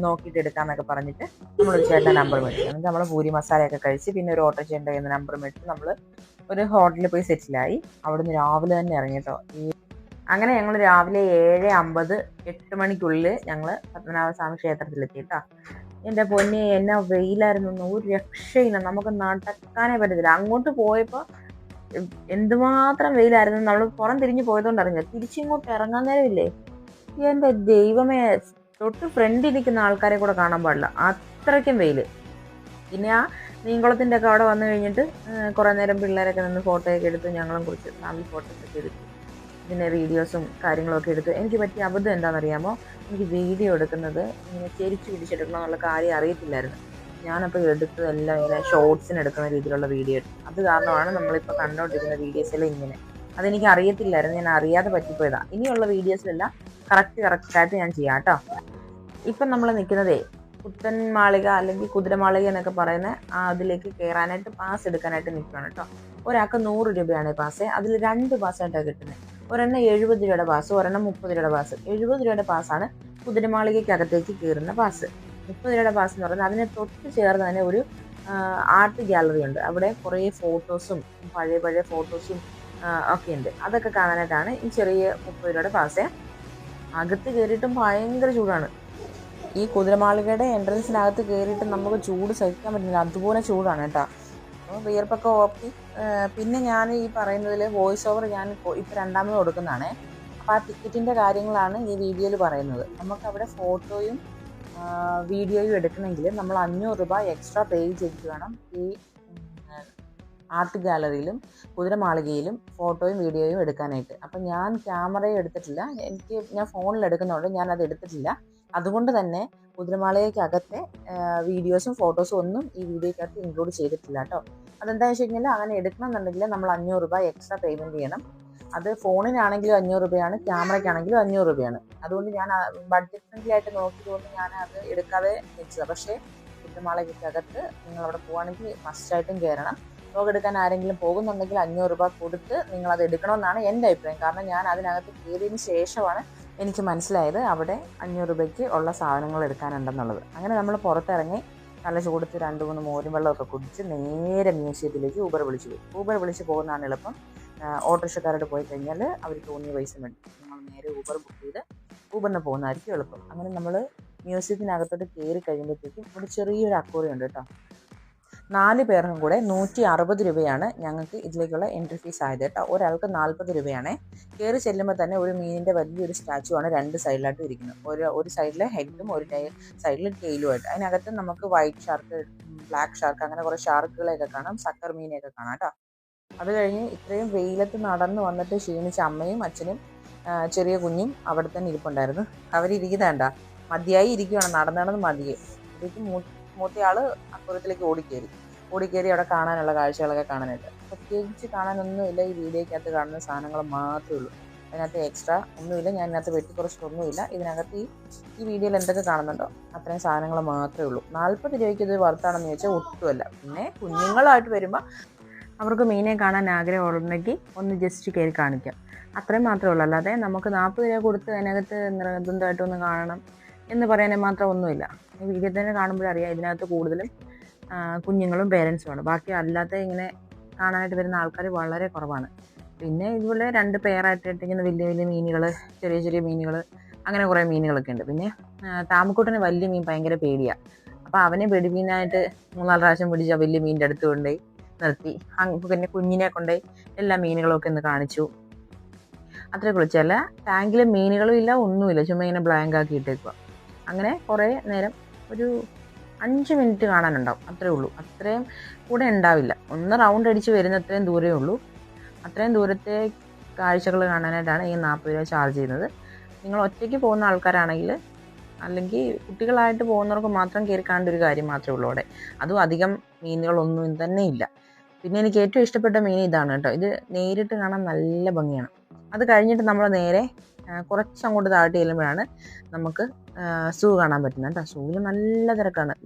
നോക്കിയിട്ട് എടുക്കാമെന്നൊക്കെ പറഞ്ഞിട്ട് നമ്മളൊരു ചേട്ടൻ്റെ നമ്പർ മേടിച്ചു. എന്നിട്ട് നമ്മൾ പൂരി മസാലയൊക്കെ കഴിച്ച് പിന്നെ ഒരു ഓട്ടോറിക്ഷൻ്റെ കയ്യിൽ നിന്ന് നമ്പർ മേടിച്ച് നമ്മൾ ഒരു ഹോട്ടലിൽ പോയി സെറ്റിലായി. അവിടുന്ന് രാവിലെ തന്നെ ഇറങ്ങി കേട്ടോ. അങ്ങനെ ഞങ്ങൾ രാവിലെ 7:50 8 മണിക്കുള്ളിൽ ഞങ്ങൾ പത്മനാഭസ്വാമി ക്ഷേത്രത്തിലെത്തി കേട്ടോ. എൻ്റെ പൊന്നെ, എന്നാ വെയിലായിരുന്നു, ഒരു രക്ഷയില്ല, നമുക്ക് നടക്കാനേ പറ്റത്തില്ല. അങ്ങോട്ട് പോയപ്പോൾ എന്തുമാത്രം വെയിലായിരുന്നു. നമ്മൾ പുറം തിരിഞ്ഞ് പോയതുകൊണ്ട് അറിഞ്ഞില്ല. തിരിച്ചിങ്ങോട്ട് ഇറങ്ങാൻ നേരമില്ലേ, എൻ്റെ ദൈവമേ, തൊട്ട് ഫ്രണ്ടിൽ നിൽക്കുന്ന ആൾക്കാരെ കൂടെ കാണാൻ പാടില്ല, അത്രയ്ക്കും വെയിൽ. പിന്നെ ആ നീങ്കുളത്തിൻ്റെ ഒക്കെ അവിടെ വന്നു കഴിഞ്ഞിട്ട് കുറേ നേരം പിള്ളേരൊക്കെ നിന്ന് ഫോട്ടോയൊക്കെ എടുത്ത് ഞങ്ങളും കുറിച്ച് ഫാമിലി ഫോട്ടോസൊക്കെ എടുത്തു. പിന്നെ വീഡിയോസും കാര്യങ്ങളൊക്കെ എടുത്ത്. എനിക്ക് പറ്റിയ അബദ്ധം എന്താണെന്നറിയാമോ, എനിക്ക് വീഡിയോ എടുക്കുന്നത് ഇങ്ങനെ ചെരിച്ച് പിടിച്ചെടുക്കണം എന്നുള്ള കാര്യം അറിയത്തില്ലായിരുന്നു. ഞാനപ്പോൾ എടുത്തതെല്ലാം ഇങ്ങനെ ഷോർട്സിന് എടുക്കുന്ന രീതിയിലുള്ള വീഡിയോ എടുത്തു. അത് കാരണമാണ് നമ്മളിപ്പോൾ കണ്ടുകൊണ്ടിരിക്കുന്ന വീഡിയോസെല്ലാം ഇങ്ങനെ. അതെനിക്ക് അറിയത്തില്ലായിരുന്നു, ഞാൻ അറിയാതെ പറ്റിപ്പോയതാണ്. ഇനിയുള്ള വീഡിയോസിലെല്ലാം കറക്റ്റായിട്ട് ഞാൻ ചെയ്യാം കേട്ടോ. ഇപ്പം നമ്മൾ നിൽക്കുന്നതേ പുത്തൻ മാളിക അല്ലെങ്കിൽ കുതിരമാളിക എന്നൊക്കെ പറയുന്ന അതിലേക്ക് കയറാനായിട്ട് പാസ് എടുക്കാനായിട്ട് നിൽക്കുകയാണ് കേട്ടോ. ഒരാൾക്ക് 100 രൂപയാണ് പാസ്. അതിൽ 2 പാസ്സായിട്ടാണ് കിട്ടുന്നത്. ഒരെണ്ണം 70 രൂപയുടെ പാസ്, ഒരെണ്ണം 30 രൂപയുടെ പാസ്. 70 രൂപയുടെ പാസ്സാണ് കുതിരമാളികയ്ക്കകത്തേക്ക് കയറുന്ന പാസ്. 30 രൂപയുടെ പാസ് എന്ന് പറയുന്നത് അതിനെ തൊട്ട് ചേർന്ന് തന്നെ ഒരു ആർട്ട് ഗാലറി ഉണ്ട്. അവിടെ കുറേ ഫോട്ടോസും പഴയ ഫോട്ടോസും ഒക്കെ ഉണ്ട്. അതൊക്കെ കാണാനായിട്ടാണ് ഈ ചെറിയ 30 രൂപയുടെ പാസ്. അകത്ത് കയറിയിട്ടും ഭയങ്കര ചൂടാണ്. ഈ കുതിരമാളികയുടെ എൻട്രൻസിനകത്ത് കയറിയിട്ട് നമുക്ക് ചൂട് സഹിക്കാൻ പറ്റുന്നില്ല, അതുപോലെ ചൂടാണ് കേട്ടോ. അപ്പോൾ വിയർപ്പൊക്കെ ഓപ്പി. പിന്നെ ഞാൻ ഈ പറയുന്നതിൽ വോയിസ് ഓവർ ഞാൻ ഇപ്പോൾ 2ാമത് കൊടുക്കുന്നതാണ്. അപ്പോൾ ആ ടിക്കറ്റിൻ്റെ കാര്യങ്ങളാണ് ഈ വീഡിയോയിൽ പറയുന്നത്. നമുക്കവിടെ ഫോട്ടോയും വീഡിയോയും എടുക്കണമെങ്കിൽ നമ്മൾ 500 രൂപ എക്സ്ട്രാ പേ ചെയ്തിട്ട് വേണം ഈ ആർട്ട് ഗാലറിയിലും കുതിരമാളികയിലും ഫോട്ടോയും വീഡിയോയും എടുക്കാനായിട്ട്. അപ്പം ഞാൻ ക്യാമറയും എടുത്തിട്ടില്ല, ഞാൻ ഫോണിൽ എടുക്കുന്നതുകൊണ്ട് ഞാനത് എടുത്തിട്ടില്ല. അതുകൊണ്ട് തന്നെ കുതിരമാളികയ്ക്കകത്തെ വീഡിയോസും ഫോട്ടോസും ഒന്നും ഈ വീഡിയോയ്ക്കകത്ത് ഇൻക്ലൂഡ് ചെയ്തിട്ടില്ല കേട്ടോ. അതെന്താണെന്ന് വെച്ച് കഴിഞ്ഞാൽ അങ്ങനെ എടുക്കണമെന്നുണ്ടെങ്കിൽ നമ്മൾ 500 രൂപ എക്സ്ട്രാ പേയ്മെൻറ്റ് ചെയ്യണം. അത് ഫോണിനാണെങ്കിലും 500 രൂപയാണ്, ക്യാമറയ്ക്കാണെങ്കിലും 500 രൂപയാണ്. അതുകൊണ്ട് ഞാൻ ബഡ്ജറ്റ് ഫ്രണ്ട്ലി ആയിട്ട് നോക്കിയതുകൊണ്ട് ഞാൻ അത് എടുക്കാതെ വെച്ചതാണ്. പക്ഷേ കുതിരമാളികയ്ക്കകത്ത് നിങ്ങളവിടെ പോവുകയാണെങ്കിൽ മസ്റ്റായിട്ടും കയറണം. വ്ലോഗ് എടുക്കാൻ ആരെങ്കിലും പോകുന്നുണ്ടെങ്കിൽ 500 രൂപ കൊടുത്ത് നിങ്ങളത് എടുക്കണമെന്നാണ് എൻ്റെ അഭിപ്രായം. കാരണം ഞാൻ അതിനകത്ത് കയറിയതിന് ശേഷമാണ് എനിക്ക് മനസ്സിലായത് അവിടെ 500 രൂപയ്ക്ക് ഉള്ള സാധനങ്ങൾ എടുക്കാനുണ്ടെന്നുള്ളത്. അങ്ങനെ നമ്മൾ പുറത്തിറങ്ങി നല്ല ചൂടത്ത് 2-3 മോരും വെള്ളമൊക്കെ കുടിച്ച് നേരെ മ്യൂസിയത്തിലേക്ക് ഊബർ വിളിച്ച് പോയി. ഊബർ വിളിച്ച് പോകുന്നതാണ് എളുപ്പം. ഓട്ടോറിക്ഷക്കാരോട് പോയി കഴിഞ്ഞാൽ അവർ തോന്നിയ പൈസ മേടിക്കും. നമ്മൾ നേരെ ഊബർ ബുക്ക് ചെയ്ത് ഊബറിന് പോകുന്നതായിരിക്കും എളുപ്പം. അങ്ങനെ നമ്മൾ മ്യൂസിയത്തിനകത്തോട്ട് കയറി കഴിയുമ്പോഴത്തേക്കും ഇവിടെ ചെറിയൊരു അക്വേറിയം ഉണ്ട് കേട്ടോ. 4 പേർക്കും കൂടെ 160 രൂപയാണ് ഞങ്ങൾക്ക് ഇതിലേക്കുള്ള എൻട്രി ഫീസ് ആയത് കേട്ടോ. ഒരാൾക്ക് 40 രൂപയാണ്. കയറി ചെല്ലുമ്പോൾ തന്നെ ഒരു മീനിൻ്റെ വലിയൊരു സ്റ്റാച്ചു ആണ് 2 സൈഡിലായിട്ടും ഇരിക്കുന്നത്. ഒരു സൈഡിലെ ഹെഡും ഒരു സൈഡിൽ ടെയിലുമായിട്ട്. അതിനകത്ത് നമുക്ക് വൈറ്റ് ഷാർക്ക്, ബ്ലാക്ക് ഷാർക്ക്, അങ്ങനെ കുറേ ഷാർക്കുകളെയൊക്കെ കാണാം, സക്കർ മീനെയൊക്കെ കാണാം കേട്ടോ. അത് കഴിഞ്ഞ് ഇത്രയും വെയിലത്ത് നടന്ന് വന്നിട്ട് ക്ഷീണിച്ച അമ്മയും അച്ഛനും ചെറിയ കുഞ്ഞും അവിടെ തന്നെ ഇരിപ്പുണ്ടായിരുന്നു. അവരിരിക്കുന്നതണ്ട മതിയായി ഇരിക്കുകയാണ്, നടന്ന് മതിയെ. അപ്പോഴേക്കും മൂത്തയാൾ അക്വേറിയത്തിലേക്ക് ഓടിക്കയറി അവിടെ കാണാനുള്ള കാഴ്ചകളൊക്കെ കാണാനായിട്ട്. പ്രത്യേകിച്ച് കാണാനൊന്നുമില്ല, ഈ വീഡിയോയ്ക്കകത്ത് കാണുന്ന സാധനങ്ങൾ മാത്രമേ ഉള്ളൂ. അതിനകത്ത് എക്സ്ട്രാ ഒന്നുമില്ല, ഞാൻ ഇതിനകത്ത് വെട്ടിക്കുറച്ചിട്ടൊന്നുമില്ല. ഇതിനകത്ത് ഈ വീഡിയോയിൽ എന്തൊക്കെ കാണുന്നുണ്ടോ അത്രയും സാധനങ്ങൾ മാത്രമേ ഉള്ളൂ. 40 രൂപയ്ക്ക് ഇത് വർത്താണെന്ന് ചോദിച്ചാൽ ഒട്ടുമല്ല. പിന്നെ കുഞ്ഞുങ്ങളായിട്ട് വരുമ്പോൾ അവർക്ക് മീനെ കാണാൻ ആഗ്രഹം ഉണ്ടെങ്കിൽ ഒന്ന് ജസ്റ്റ് കയറി കാണിക്കാം, അത്രയും മാത്രമേ ഉള്ളൂ. അല്ലാതെ നമുക്ക് 40 രൂപ കൊടുത്ത് അതിനകത്ത് നിർബന്ധമായിട്ടൊന്ന് കാണണം എന്ന് പറയാനേ മാത്രം ഒന്നുമില്ല. ഈ വീഡിയോ തന്നെ കാണുമ്പോഴറിയാം ഇതിനകത്ത് കൂടുതലും കുഞ്ഞുങ്ങളും പേരൻസുമാണ്. ബാക്കി അല്ലാത്ത ഇങ്ങനെ കാണാനായിട്ട് വരുന്ന ആൾക്കാർ വളരെ കുറവാണ്. പിന്നെ ഇതുപോലെ 2 പെയറായിട്ടിട്ട് ഇങ്ങനെ വലിയ വലിയ മീനുകൾ, ചെറിയ ചെറിയ മീനുകൾ, അങ്ങനെ കുറേ മീനുകളൊക്കെ ഉണ്ട്. പിന്നെ താമക്കൂട്ടന് വലിയ മീൻ ഭയങ്കര പേടിയാണ്. അപ്പോൾ അവനെ വെടിമീനായിട്ട് 3-4 പ്രാവശ്യം പിടിച്ച് വലിയ മീനിൻ്റെ അടുത്ത് കൊണ്ടുപോയി നിർത്തി. പിന്നെ കുഞ്ഞിനെ കൊണ്ടുപോയി എല്ലാ മീനുകളൊക്കെ ഒന്ന് കാണിച്ചു. അത്രേ കുളിച്ചല്ല. ടാങ്കിൽ മീനുകളും ഇല്ല, ഒന്നുമില്ല, ചുമ്മാ ഇങ്ങനെ ബ്ലാങ്ക് ആക്കി ഇട്ടേക്കുക. അങ്ങനെ കുറേ നേരം ഒരു 5 മിനിറ്റ് കാണാനുണ്ടാവും, അത്രേ ഉള്ളൂ. അത്രയും കൂടെ ഉണ്ടാവില്ല. ഒന്ന് റൗണ്ട് അടിച്ച് വരുന്ന അത്രയും ദൂരമേ ഉള്ളൂ. അത്രയും ദൂരത്തെ കാഴ്ചകൾ കാണാനായിട്ടാണ് ഈ 40 രൂപ ചാർജ് ചെയ്യുന്നത്. നിങ്ങൾ ഒറ്റയ്ക്ക് പോകുന്ന ആൾക്കാരാണെങ്കിൽ, അല്ലെങ്കിൽ കുട്ടികളായിട്ട് പോകുന്നവർക്ക് മാത്രം കയറി കാണേണ്ട ഒരു കാര്യം മാത്രമേ ഉള്ളൂ അവിടെ. അതും അധികം മീനുകളൊന്നും തന്നെ ഇല്ല. പിന്നെ എനിക്ക് ഏറ്റവും ഇഷ്ടപ്പെട്ട മീൻ ഇതാണ് കേട്ടോ. ഇത് നേരിട്ട് കാണാൻ നല്ല ഭംഗിയാണ്. അത് കഴിഞ്ഞിട്ട് നമ്മൾ നേരെ കുറച്ചങ്ങോട്ട് താഴ്ത്തി ചെല്ലുമ്പോഴാണ് നമുക്ക് സൂ കാണാൻ പറ്റുന്നത് കേട്ടോ. സൂവിൽ നല്ല തിരക്കാണ്.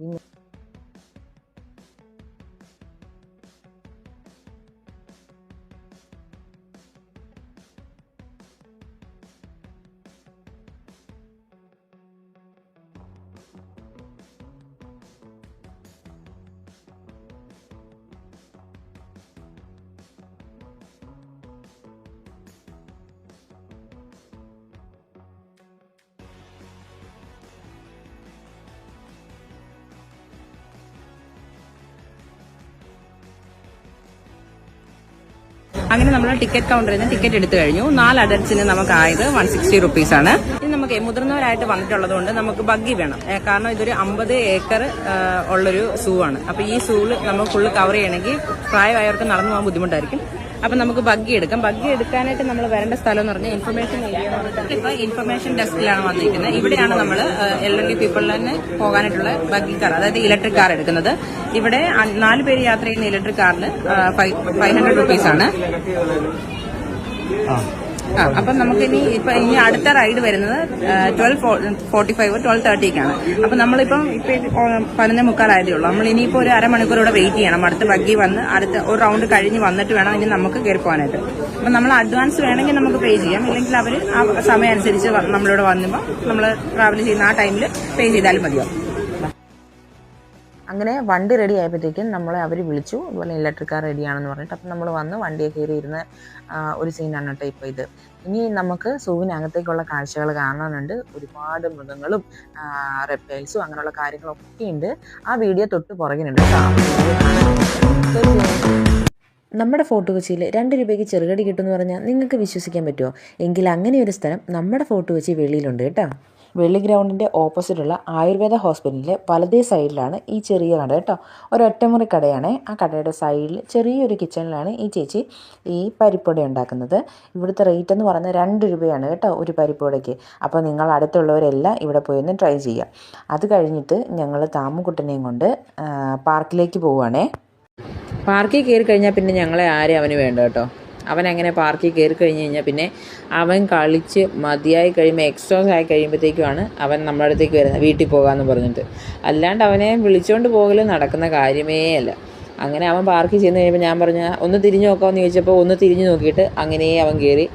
അങ്ങനെ നമ്മൾ ടിക്കറ്റ് കൗണ്ടറിൽ നിന്ന് ടിക്കറ്റ് എടുത്തു കഴിഞ്ഞു. 4 അഡൽട്സിന് നമുക്കായത് 160 റുപ്പീസാണ്. ഇനി നമുക്ക് മുതിർന്നവരായിട്ട് വന്നിട്ടുള്ളത് കൊണ്ട് നമുക്ക് ബഗ്ഗി വേണം. കാരണം ഇതൊരു 50 ഏക്കർ ഉള്ളൊരു സൂ ആണ്. അപ്പോൾ ഈ സൂവിൽ നമ്മൾ ഫുള്ള് കവർ ചെയ്യണമെങ്കിൽ പ്രായമായവർക്ക് നടന്നു പോകാൻ ബുദ്ധിമുട്ടായിരിക്കും. അപ്പം നമുക്ക് ബഗ്ഗി എടുക്കാം. ബഗ്ഗി എടുക്കാനായിട്ട് നമ്മൾ വരേണ്ട സ്ഥലം എന്ന് പറഞ്ഞാൽ ഇൻഫർമേഷൻ ഏരിയ. ഇപ്പോൾ ഇൻഫർമേഷൻ ഡെസ്കിലാണ് വന്നിരിക്കുന്നത്. ഇവിടെയാണ് നമ്മൾ എൽഡർലി പീപ്പിളിൽ തന്നെ പോകാനായിട്ടുള്ള ബഗ്ഗി കാർ, അതായത് ഇലക്ട്രിക് കാർ എടുക്കുന്നത്. ഇവിടെ 4 പേര് യാത്ര ചെയ്യുന്ന ഇലക്ട്രിക് കാറിന് 500 റുപ്പീസാണ്. അപ്പം നമുക്ക് ഇനി അടുത്ത റൈഡ് വരുന്നത് 12:45 12:30ക്കാണ്. അപ്പം നമ്മളിപ്പം 11:45 ആയതേ ഉള്ളൂ. നമ്മൾ ഇനിയിപ്പോൾ ഒരു അരമണിക്കൂർ ഇവിടെ വെയിറ്റ് ചെയ്യണം. അടുത്ത ബഗ്ഗി വന്ന് അടുത്ത ഒരു റൗണ്ട് കഴിഞ്ഞ് വന്നിട്ട് വേണം ഇനി നമുക്ക് കയറി പോകാനായിട്ട്. അപ്പം നമ്മൾ അഡ്വാൻസ് വേണമെങ്കിൽ നമുക്ക് പേ ചെയ്യാം, ഇല്ലെങ്കിൽ അവർ ആ സമയം അനുസരിച്ച് നമ്മളിവിടെ വന്നുമ്പോൾ നമ്മൾ ട്രാവൽ ചെയ്യുന്ന ആ ടൈമിൽ പേ ചെയ്താലും മതിയാവും. അങ്ങനെ വണ്ടി റെഡി ആയപ്പോഴത്തേക്കും നമ്മളെ അവർ വിളിച്ചു, അതുപോലെ ഇലക്ട്രിക് കാർ റെഡിയാണെന്ന് പറഞ്ഞിട്ട്. അപ്പം നമ്മൾ വന്ന് വണ്ടിയെ കയറി ഇരുന്ന ഒരു സീനാണ് കേട്ടോ ഇപ്പോൾ ഇത്. ഇനി നമുക്ക് സൂവിനകത്തേക്കുള്ള കാഴ്ചകൾ കാണാനുണ്ട്. ഒരുപാട് മൃഗങ്ങളും റെപ്റ്റൈൽസും അങ്ങനെയുള്ള കാര്യങ്ങളൊക്കെ ഉണ്ട്. ആ വീഡിയോ തൊട്ട് പുറകിനുണ്ട് കേട്ടോ. നമ്മുടെ ഫോർട്ട് കൊച്ചിയിൽ 2 രൂപയ്ക്ക് ചെറുകടി കിട്ടുമെന്ന് പറഞ്ഞാൽ നിങ്ങൾക്ക് വിശ്വസിക്കാൻ പറ്റുമോ? എങ്കിൽ അങ്ങനെ ഒരു സ്ഥലം നമ്മുടെ ഫോർട്ട് കൊച്ചി വെളിയിലുണ്ട് കേട്ടോ. വെള്ളി ഗ്രൗണ്ടിൻ്റെ ഓപ്പോസിറ്റുള്ള ആയുർവേദ ഹോസ്പിറ്റലിൻ്റെ വലതേ സൈഡിലാണ് ഈ ചെറിയ കട കേട്ടോ. ഒരൊറ്റമുറി കടയാണ്. ആ കടയുടെ സൈഡിൽ ചെറിയൊരു കിച്ചണിലാണ് ഈ ചേച്ചി ഈ പരിപ്പുവട ഉണ്ടാക്കുന്നത്. ഇവിടുത്തെ റേറ്റ് എന്ന് പറയുന്നത് 2 രൂപയാണ് കേട്ടോ ഒരു പരിപ്പുവടയ്ക്ക്. അപ്പോൾ നിങ്ങൾ അടുത്തുള്ളവരെല്ലാം ഇവിടെ പോയി ഒന്ന് ട്രൈ ചെയ്യുക. അത് കഴിഞ്ഞിട്ട് ഞങ്ങൾ താമുക്കുട്ടനെയും കൊണ്ട് പാർക്കിലേക്ക് പോവുകയാണേ. പാർക്കിൽ കയറി കഴിഞ്ഞാൽ പിന്നെ ഞങ്ങളെ ആരും അവന് വേണ്ട കേട്ടോ. അവനങ്ങനെ പാർക്കിൽ കയറി കഴിഞ്ഞ് കഴിഞ്ഞാൽ പിന്നെ അവൻ കളിച്ച് മതിയായി കഴിയുമ്പോൾ എക്സോസ് ആയി കഴിയുമ്പോഴത്തേക്കുമാണ് അവൻ നമ്മുടെ അടുത്തേക്ക് വരുന്നത്, വീട്ടിൽ പോകാമെന്ന് പറഞ്ഞിട്ട്. അല്ലാണ്ട് അവനെ വിളിച്ചുകൊണ്ട് പോകൽ നടക്കുന്ന കാര്യമേ അല്ല. അങ്ങനെ അവൻ പാർക്കിൽ ചെന്ന് കഴിയുമ്പോൾ ഞാൻ പറഞ്ഞ ഒന്ന് തിരിഞ്ഞു നോക്കാമെന്ന് ചോദിച്ചപ്പോൾ ഒന്ന് തിരിഞ്ഞു നോക്കിയിട്ട് അങ്ങനെ അവൻ കയറി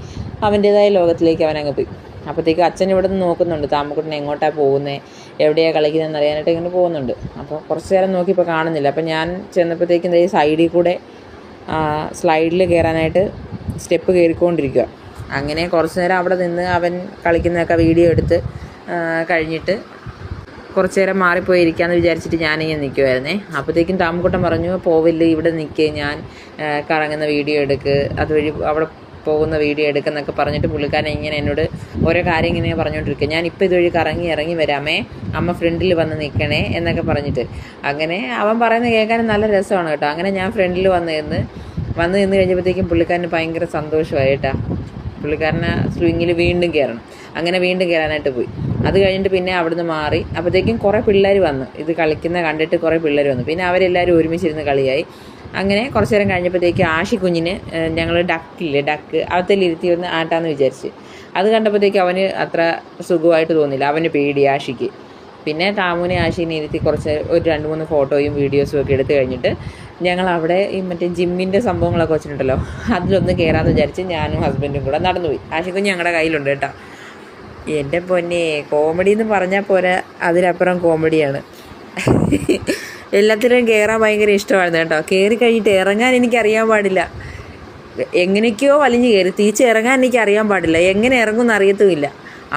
അവൻ്റേതായ ലോകത്തിലേക്ക് അവൻ അങ്ങ് പോയി. അപ്പോഴത്തേക്കും അച്ഛൻ ഇവിടെ നിന്ന് നോക്കുന്നുണ്ട് താമക്കുട്ടൻ എങ്ങോട്ടാണ് പോകുന്നത്, എവിടെയാണ് കളിക്കുന്നതെന്ന് അറിയാനായിട്ട് ഇങ്ങനെ പോകുന്നുണ്ട്. അപ്പോൾ കുറച്ച് നേരം നോക്കിയപ്പോൾ കാണുന്നില്ല. അപ്പോൾ ഞാൻ ചെന്നപ്പോഴത്തേക്കും ഈ സൈഡിൽ കൂടെ സ്ലൈഡിൽ കയറാനായിട്ട് സ്റ്റെപ്പ് കയറിക്കൊണ്ടിരിക്കുക. അങ്ങനെ കുറച്ച് നേരം അവിടെ നിന്ന് അവൻ കളിക്കുന്നതൊക്കെ വീഡിയോ എടുത്ത് കഴിഞ്ഞിട്ട് കുറച്ച് നേരം മാറിപ്പോയി ഇരിക്കാമെന്ന് വിചാരിച്ചിട്ട് ഞാനിങ്ങനെ നിൽക്കുമായിരുന്നേ. അപ്പോഴത്തേക്കും താമക്കുട്ടൻ പറഞ്ഞു, പോവില്ല, ഇവിടെ നിൽക്കുക, ഞാൻ കറങ്ങുന്ന വീഡിയോ എടുക്ക്, അതുവഴി അവിടെ പോകുന്ന വീഡിയോ എടുക്കുന്നൊക്കെ പറഞ്ഞിട്ട് പുള്ളിക്കാരൻ ഇങ്ങനെ എന്നോട് ഓരോ കാര്യം ഇങ്ങനെ പറഞ്ഞുകൊണ്ടിരിക്കുക. ഞാനിപ്പോൾ ഇതുവഴി ഇറങ്ങി വരാമേ, അമ്മ ഫ്രണ്ടിൽ വന്ന് നിൽക്കണേ എന്നൊക്കെ പറഞ്ഞിട്ട്. അങ്ങനെ അവൻ പറയുന്നത് കേൾക്കാനും നല്ല രസമാണ് കേട്ടോ. അങ്ങനെ ഞാൻ ഫ്രണ്ടിൽ വന്ന് നിന്ന് കഴിഞ്ഞപ്പോഴത്തേക്കും പുള്ളിക്കാരന് ഭയങ്കര സന്തോഷമായി കേട്ടോ. പുള്ളിക്കാരനെ സ്വിങ്ങിൽ വീണ്ടും കയറണം. അങ്ങനെ വീണ്ടും കയറാനായിട്ട് പോയി. അത് കഴിഞ്ഞിട്ട് പിന്നെ അവിടുന്ന് മാറി. അപ്പോഴത്തേക്കും കുറേ പിള്ളേർ വന്നു, ഇത് കളിക്കുന്ന കണ്ടിട്ട് കുറേ പിള്ളേർ വന്നു. പിന്നെ അവരെല്ലാവരും ഒരുമിച്ചിരുന്ന് കളിയായി. അങ്ങനെ കുറച്ച് നേരം കഴിഞ്ഞപ്പോഴത്തേക്ക് ആഷി കുഞ്ഞിന് ഞങ്ങൾ ഡക്ക് അവത്തിലിരുത്തി ഒന്ന് ആട്ടാന്ന് വിചാരിച്ച്. അത് കണ്ടപ്പോഴത്തേക്ക് അവന് അത്ര സുഖമായിട്ട് തോന്നില്ല, അവന് പേടി ആഷിക്ക്. പിന്നെ താമുനെ ആശീനെ ഇരുത്തി കുറച്ച് ഒരു 2-3 ഫോട്ടോയും വീഡിയോസും ഒക്കെ എടുത്തു കഴിഞ്ഞിട്ട് ഞങ്ങൾ അവിടെ ഈ മറ്റേ ജിമ്മിൻ്റെ സംഭവങ്ങളൊക്കെ വെച്ചിട്ടുണ്ടല്ലോ, അതിലൊന്ന് കയറാമെന്ന് വിചാരിച്ച് ഞാനും ഹസ്ബൻഡും കൂടെ നടന്നുപോയി. ആശിക്കുഞ്ഞ് ഞങ്ങളുടെ കയ്യിലുണ്ട് കേട്ടോ. എൻ്റെ പൊന്നെ, കോമഡി എന്ന് പറഞ്ഞാൽ പോരാ, അതിലപ്പുറം കോമഡിയാണ്. എല്ലാത്തിനും കയറാൻ ഭയങ്കര ഇഷ്ടമായിരുന്നു കേട്ടോ. കയറി കഴിഞ്ഞിട്ട് ഇറങ്ങാൻ എനിക്കറിയാൻ പാടില്ല, എങ്ങനെയൊക്കെയോ വലിഞ്ഞ് കയറി തിരിച്ച് ഇറങ്ങാൻ എനിക്കറിയാൻ പാടില്ല, എങ്ങനെ ഇറങ്ങുമെന്ന് അറിയത്തുമില്ല.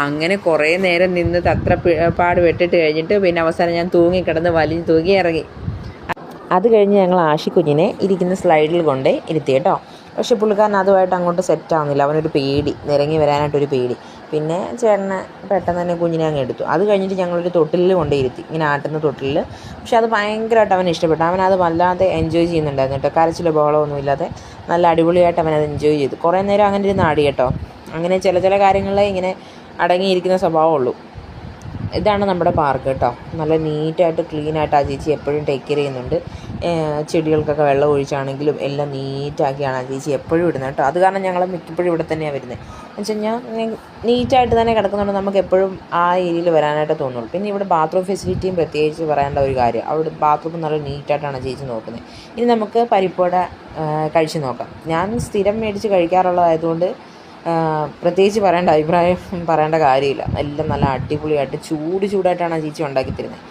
അങ്ങനെ കുറേ നേരം നിന്ന് അത്ര പാട് വെട്ടിട്ട് കഴിഞ്ഞിട്ട് പിന്നെ അവസാനം ഞാൻ തൂങ്ങിക്കിടന്ന് വലിഞ്ഞ് തൂങ്ങി ഇറങ്ങി. അത് കഴിഞ്ഞ് ഞങ്ങൾ ആഷിക്കുഞ്ഞിനെ ഇരിക്കുന്ന സ്ലൈഡിൽ കൊണ്ടേ ഇരുത്തി കേട്ടോ. പക്ഷേ പുള്ളിക്കാരൻ അതുമായിട്ട് അങ്ങോട്ട് സെറ്റാവുന്നില്ല, അവനൊരു പേടി, നിരങ്ങി വരാനായിട്ടൊരു പേടി. പിന്നെ ചേട്ടന് പെട്ടെന്ന് തന്നെ കുഞ്ഞിനെ അങ്ങ് എടുത്തു. അത് കഴിഞ്ഞിട്ട് ഞങ്ങളൊരു തൊട്ടിലിൽ കൊണ്ടേ ഇരുത്തി, ഇങ്ങനെ ആട്ടുന്ന തൊട്ടിലിൽ. പക്ഷെ അത് ഭയങ്കരമായിട്ട് അവന് ഇഷ്ടപ്പെട്ടു. അവനത് വല്ലാതെ എൻജോയ് ചെയ്യുന്നുണ്ടായിരുന്നു കേട്ടോ. കരച്ചിലോ ബഹളമൊന്നും ഇല്ലാതെ നല്ല അടിപൊളിയായിട്ട് അവനത് എൻജോയ് ചെയ്തു. കുറേ നേരം അങ്ങനെ ഇരുന്ന് ആടി കേട്ടോ. അങ്ങനെ ചില കാര്യങ്ങളിൽ ഇങ്ങനെ അടങ്ങിയിരിക്കുന്ന സ്വഭാവമുള്ളൂ. ഇതാണ് നമ്മുടെ പാർക്ക് കേട്ടോ. നല്ല നീറ്റായിട്ട് ക്ലീനായിട്ട് ആ ചേച്ചി എപ്പോഴും ടേക്ക് കെയർ ചെയ്യുന്നുണ്ട്. ചെടികൾക്കൊക്കെ വെള്ളം ഒഴിച്ചാണെങ്കിലും എല്ലാം നീറ്റാക്കിയാണ് ആ ചേച്ചി എപ്പോഴും ഇടുന്നത് കേട്ടോ. അത് കാരണം ഞങ്ങൾ മിക്കപ്പോഴും ഇവിടെ തന്നെയാണ് വരുന്നത്. എന്ന് വെച്ച് കഴിഞ്ഞാൽ നീറ്റായിട്ട് തന്നെ കിടക്കുന്നുണ്ട്, നമുക്ക് എപ്പോഴും ആ ഏരിയയിൽ വരാനായിട്ട് തോന്നുള്ളൂ. പിന്നെ ഇവിടെ ബാത്റൂം ഫെസിലിറ്റിയും പ്രത്യേകിച്ച് പറയേണ്ട ഒരു കാര്യം, അവിടെ ബാത്റൂം നല്ല നീറ്റായിട്ടാണ് ചേച്ചി നോക്കുന്നത്. ഇനി നമുക്ക് പരിപ്പുവട കഴിച്ച് നോക്കാം. ഞാൻ സ്ഥിരം മേടിച്ച് കഴിക്കാറുള്ളതായതുകൊണ്ട് പ്രത്യേകിച്ച് പറയേണ്ട കാര്യമില്ല. എല്ലാം നല്ല അടിപൊളിയായിട്ട് ചൂടായിട്ടാണ് ആ ചേച്ചി ഉണ്ടാക്കി തരുന്നത്.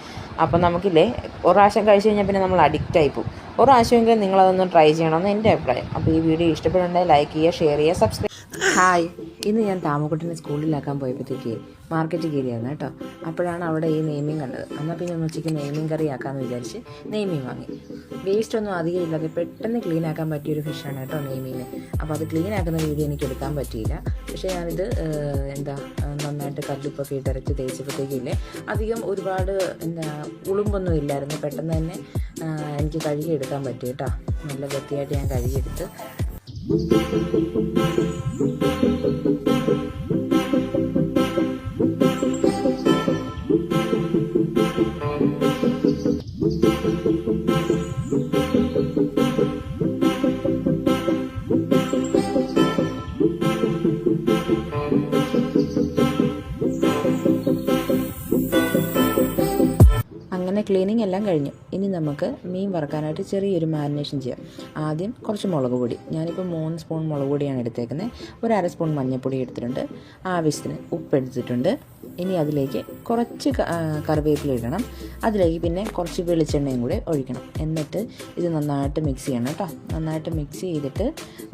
അപ്പം നമുക്കില്ലേ ഒരു പ്രാവശ്യം കഴിച്ച് കഴിഞ്ഞാൽ പിന്നെ നമ്മൾ അഡിക്റ്റായി പോകും. ഒരു പ്രാവശ്യമെങ്കിലും നിങ്ങളതൊന്ന് ട്രൈ ചെയ്യണമെന്ന് എൻ്റെ അഭിപ്രായം. അപ്പോൾ ഈ വീഡിയോ ഇഷ്ടപ്പെടുന്നുണ്ടെങ്കിൽ ലൈക്ക് ചെയ്യുക, ഷെയർ ചെയ്യുക, സബ്സ്ക്രൈബ്. ഹായ്, ഇന്ന് ഞാൻ താമക്കുട്ടനെ സ്കൂളിലാക്കാൻ പോയപ്പോഴത്തേക്ക് മാർക്കറ്റ് കയറിയായിരുന്നു കേട്ടോ. അപ്പോഴാണ് അവിടെ ഈ നെയ്മീൻ കണ്ടത്. എന്നാൽ പിന്നെ ഒന്ന് ഉച്ചയ്ക്ക് നെയ്മീൻ കറി ആക്കാമെന്ന് വിചാരിച്ച് നെയ്മീൻ വാങ്ങി. വേസ്റ്റൊന്നും അധികം ഇല്ലാതെ പെട്ടെന്ന് ക്ലീൻ ആക്കാൻ പറ്റിയൊരു ഫിഷാണ് കേട്ടോ നെയ്മീൻ. അപ്പോൾ അത് ക്ലീൻ ആക്കുന്ന വീഡിയോ എനിക്ക് എടുക്കാൻ പറ്റിയില്ല. പക്ഷേ ഞാനിത് നന്നായിട്ട് കല്ലുപ്പൊക്കെ ഇട്ടരച്ച് തേച്ചപ്പോഴത്തേക്കില്ലേ അധികം ഒരുപാട് ഉളുമ്പൊന്നും ഇല്ലായിരുന്നു. പെട്ടെന്ന് തന്നെ എനിക്ക് കഴുകിയെടുക്കാൻ പറ്റി കേട്ടോ. നല്ല വൃത്തിയായിട്ട് ഞാൻ കഴുകിയെടുത്ത്. അങ്ങനെ ക്ലീനിങ് എല്ലാം കഴിഞ്ഞു. ഇനി നമുക്ക് മീൻ വറുക്കാനായിട്ട് ചെറിയൊരു മാരിനേഷൻ ചെയ്യാം. ആദ്യം കുറച്ച് മുളക് പൊടി, ഞാനിപ്പോൾ 3 സ്പൂൺ മുളക് പൊടിയാണ് എടുത്തേക്കുന്നത്. ഒരു 1/2 സ്പൂൺ മഞ്ഞൾപ്പൊടി എടുത്തിട്ടുണ്ട്. ആവശ്യത്തിന് ഉപ്പ് എടുത്തിട്ടുണ്ട്. ഇനി അതിലേക്ക് കുറച്ച് കറിവേപ്പില ഇടണം. അതിലേക്ക് പിന്നെ കുറച്ച് വെളിച്ചെണ്ണയും കൂടെ ഒഴിക്കണം. എന്നിട്ട് ഇത് നന്നായിട്ട് മിക്സ് ചെയ്യണം കേട്ടോ. നന്നായിട്ട് മിക്സ് ചെയ്തിട്ട്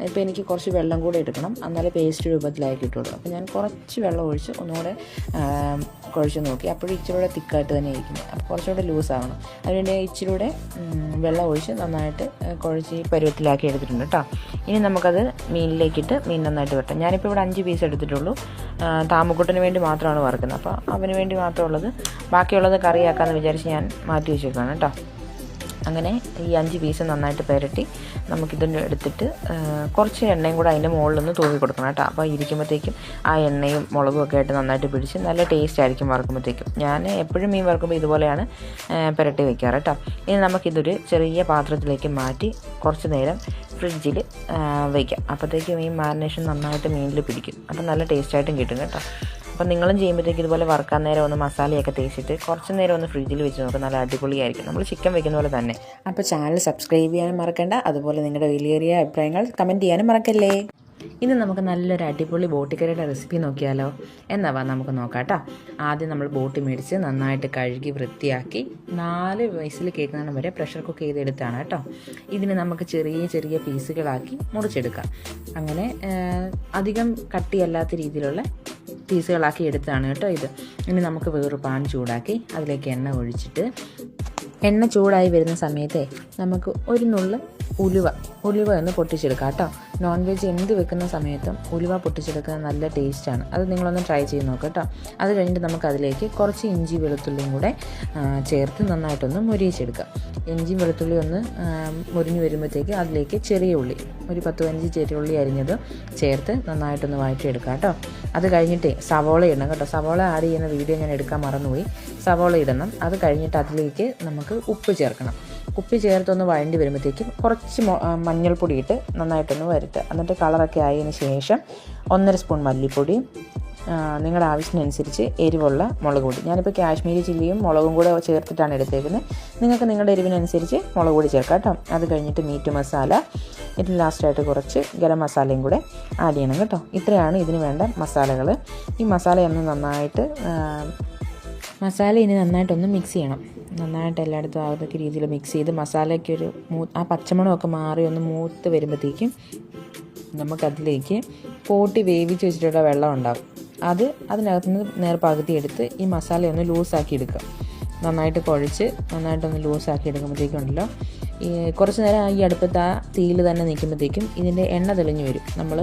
ഇപ്പോൾ എനിക്ക് കുറച്ച് വെള്ളം കൂടെ എടുക്കണം, എന്നാലേ പേസ്റ്റ് രൂപത്തിലായി കിട്ടുള്ളൂ. അപ്പോൾ ഞാൻ കുറച്ച് വെള്ളം ഒഴിച്ച് ഒന്നുകൂടെ കുഴച്ച് നോക്കി. അപ്പോഴും ഇച്ചിരൂടെ തിക്കായിട്ട് തന്നെ ഇരിക്കുന്നത്. അപ്പോൾ കുറച്ചുകൂടെ ലൂസ് ആവണം. അതിനുവേണ്ടി ഇച്ചിരൂടെ വെള്ളം ഒഴിച്ച് നന്നായിട്ട് കുഴച്ച് പരുവത്തിലാക്കി എടുത്തിട്ടുണ്ട് കേട്ടോ. ഇനി നമുക്കത് മീനിലേക്കിട്ട് മീൻ നന്നായിട്ട് വെട്ടാം. ഞാനിപ്പോൾ ഇവിടെ 5 പീസ് എടുത്തിട്ടുള്ളൂ. താമക്കുട്ടന് വേണ്ടി മാത്രമാണ് വറുക്കുന്നത്. അപ്പോൾ അവന് വേണ്ടി മാത്രമുള്ളത്, ബാക്കിയുള്ളത് കറിയാക്കാമെന്ന് വിചാരിച്ച് ഞാൻ മാറ്റി വെച്ചേക്കാണ് കേട്ടോ. അങ്ങനെ ഈ 5 പീസ് നന്നായിട്ട് പുരട്ടി നമുക്കിതിൻ്റെ എടുത്തിട്ട് കുറച്ച് എണ്ണയും കൂടെ അതിൻ്റെ മുകളിലൊന്ന് തൂവി കൊടുക്കണം കേട്ടോ. അപ്പോൾ ഇരിക്കുമ്പോഴത്തേക്കും ആ എണ്ണയും മുളകും ഒക്കെ ആയിട്ട് നന്നായിട്ട് പിടിച്ച് നല്ല ടേസ്റ്റ് ആയിരിക്കും വറുക്കുമ്പോഴത്തേക്കും. ഞാൻ എപ്പോഴും മീൻ വറുക്കുമ്പോൾ ഇതുപോലെയാണ് പുരട്ടി വെക്കാറ് കേട്ടോ. ഇനി നമുക്കിതൊരു ചെറിയ പാത്രത്തിലേക്ക് മാറ്റി കുറച്ച് നേരം ഫ്രിഡ്ജിൽ വയ്ക്കാം. അപ്പോഴത്തേക്കും ഈ മാരിനേഷൻ നന്നായിട്ട് മീനിൽ പിടിക്കും. അപ്പോൾ നല്ല ടേസ്റ്റായിട്ടും കിട്ടും കേട്ടോ. അപ്പോൾ നിങ്ങളും ചെയ്യുമ്പോഴത്തേക്ക് ഇതുപോലെ വറുക്കാൻ നേരം ഒന്ന് മസാലയൊക്കെ തേച്ചിട്ട് കുറച്ച് നേരം ഒന്ന് ഫ്രിഡ്ജിൽ വെച്ച് നോക്കുക. നല്ല അടിപൊളിയായിരിക്കും, നമ്മൾ ചിക്കൻ വെക്കുന്ന പോലെ തന്നെ. അപ്പോൾ ചാനൽ സബ്സ്ക്രൈബ് ചെയ്യാനും മറക്കണ്ട. അതുപോലെ നിങ്ങളുടെ വിലയേറിയ അഭിപ്രായങ്ങൾ കമൻറ്റ് ചെയ്യാനും മറക്കല്ലേ. ഇന്ന് നമുക്ക് നല്ലൊരു അടിപൊളി ബോട്ടിക്കറിയുടെ റെസിപ്പി നോക്കിയാലോ? എന്നാവാ നമുക്ക് നോക്കാം കേട്ടോ. ആദ്യം നമ്മൾ ബോട്ടി മേടിച്ച് നന്നായിട്ട് കഴുകി വൃത്തിയാക്കി 4 വിസിൽ കേൾക്കുന്നതിന് വരെ പ്രഷർ കുക്ക് ചെയ്തെടുത്താണ് കേട്ടോ. ഇതിന് നമുക്ക് ചെറിയ ചെറിയ പീസുകളാക്കി മുറിച്ചെടുക്കാം. അങ്ങനെ അധികം കട്ടിയല്ലാത്ത രീതിയിലുള്ള പീസുകളാക്കി എടുത്താണ് കേട്ടോ ഇത്. ഇനി നമുക്ക് വേറൊരു പാൻ ചൂടാക്കി അതിലേക്ക് എണ്ണ ഒഴിച്ചിട്ട്, എണ്ണ ചൂടായി വരുന്ന സമയത്ത് നമുക്ക് ഒരു നുള്ള് ഉലുവ ഒന്ന് പൊട്ടിച്ചെടുക്കാം കേട്ടോ. നോൺ വെജ് എന്ത് വെക്കുന്ന സമയത്തും ഉലുവ പൊട്ടിച്ചെടുക്കുന്നത് നല്ല ടേസ്റ്റാണ്. അത് നിങ്ങളൊന്ന് ട്രൈ ചെയ്ത് നോക്കുക കേട്ടോ. അത് കഴിഞ്ഞിട്ട് നമുക്ക് അതിലേക്ക് കുറച്ച് ഇഞ്ചി വെളുത്തുള്ളിയും കൂടെ ചേർത്ത് നന്നായിട്ടൊന്ന് മൊരിയിച്ചെടുക്കാം. ഇഞ്ചി വെളുത്തുള്ളി ഒന്ന് മൊരിഞ്ഞ് വരുമ്പോഴത്തേക്ക് അതിലേക്ക് ചെറിയ ഉള്ളി, ഒരു 10-15 ചെറിയ ഉള്ളി അരിഞ്ഞത് ചേർത്ത് നന്നായിട്ടൊന്ന് വഴറ്റിയെടുക്കാം കേട്ടോ. അത് കഴിഞ്ഞിട്ട് സവോള ഇടണം കേട്ടോ. സവോള ആഡ് ചെയ്യുന്ന വീഡിയോ ഞാൻ എടുക്കാൻ മറന്നുപോയി. സവോള ഇടണം. അത് കഴിഞ്ഞിട്ട് അതിലേക്ക് നമുക്ക് ഉപ്പ് ചേർക്കണം. ഉപ്പ് ചേർത്തൊന്ന് വഴണ്ടി വരുമ്പോഴത്തേക്കും കുറച്ച് മഞ്ഞൾപ്പൊടി ഇട്ട് നന്നായിട്ടൊന്ന് വരട്ടുക. എന്നിട്ട് കളറൊക്കെ ആയതിന് ശേഷം 1.5 സ്പൂൺ മല്ലിപ്പൊടി, നിങ്ങളുടെ ആവശ്യത്തിനനുസരിച്ച് എരിവുള്ള മുളക് പൊടി. ഞാനിപ്പോൾ കാശ്മീരി ചില്ലിയും മുളകും കൂടെ ചേർത്തിട്ടാണ് എടുത്തേക്കുന്നത്. നിങ്ങൾക്ക് നിങ്ങളുടെ എരിവിനനുസരിച്ച് മുളക് പൊടി ചേർക്കാം കേട്ടോ. അത് കഴിഞ്ഞിട്ട് മീറ്റ് മസാല, ഇതിന് ലാസ്റ്റായിട്ട് കുറച്ച് ഗരം മസാലയും കൂടെ ആഡ് ചെയ്യണം കേട്ടോ. ഇത്രയാണ് ഇതിന് വേണ്ട മസാലകൾ. ഈ മസാലയൊന്ന് മസാല ഇനി നന്നായിട്ടൊന്ന് മിക്സ് ചെയ്യണം. നന്നായിട്ട് എല്ലായിടത്തും ആകത്തക്ക രീതിയിൽ മിക്സ് ചെയ്ത് മസാലയ്ക്കൊരു ആ പച്ചമണമൊക്കെ മാറി ഒന്ന് മൂത്ത് വരുമ്പോഴത്തേക്കും നമുക്കതിലേക്ക് പോട്ടി വേവിച്ച് വെച്ചിട്ടുള്ള വെള്ളം ഉണ്ടാകും. അതിനകത്തുനിന്ന് നേർപകുതി എടുത്ത് ഈ മസാല ഒന്ന് ലൂസാക്കി എടുക്കുക. നന്നായിട്ട് കുഴച്ച് നന്നായിട്ടൊന്ന് ലൂസാക്കി എടുക്കുമ്പോഴത്തേക്കുണ്ടല്ലോ, ഈ കുറച്ച് നേരം ഈ അടുപ്പത്ത് ആ തീയിൽ തന്നെ നിൽക്കുമ്പോഴത്തേക്കും ഇതിൻ്റെ എണ്ണ തെളിഞ്ഞു വരും. നമ്മൾ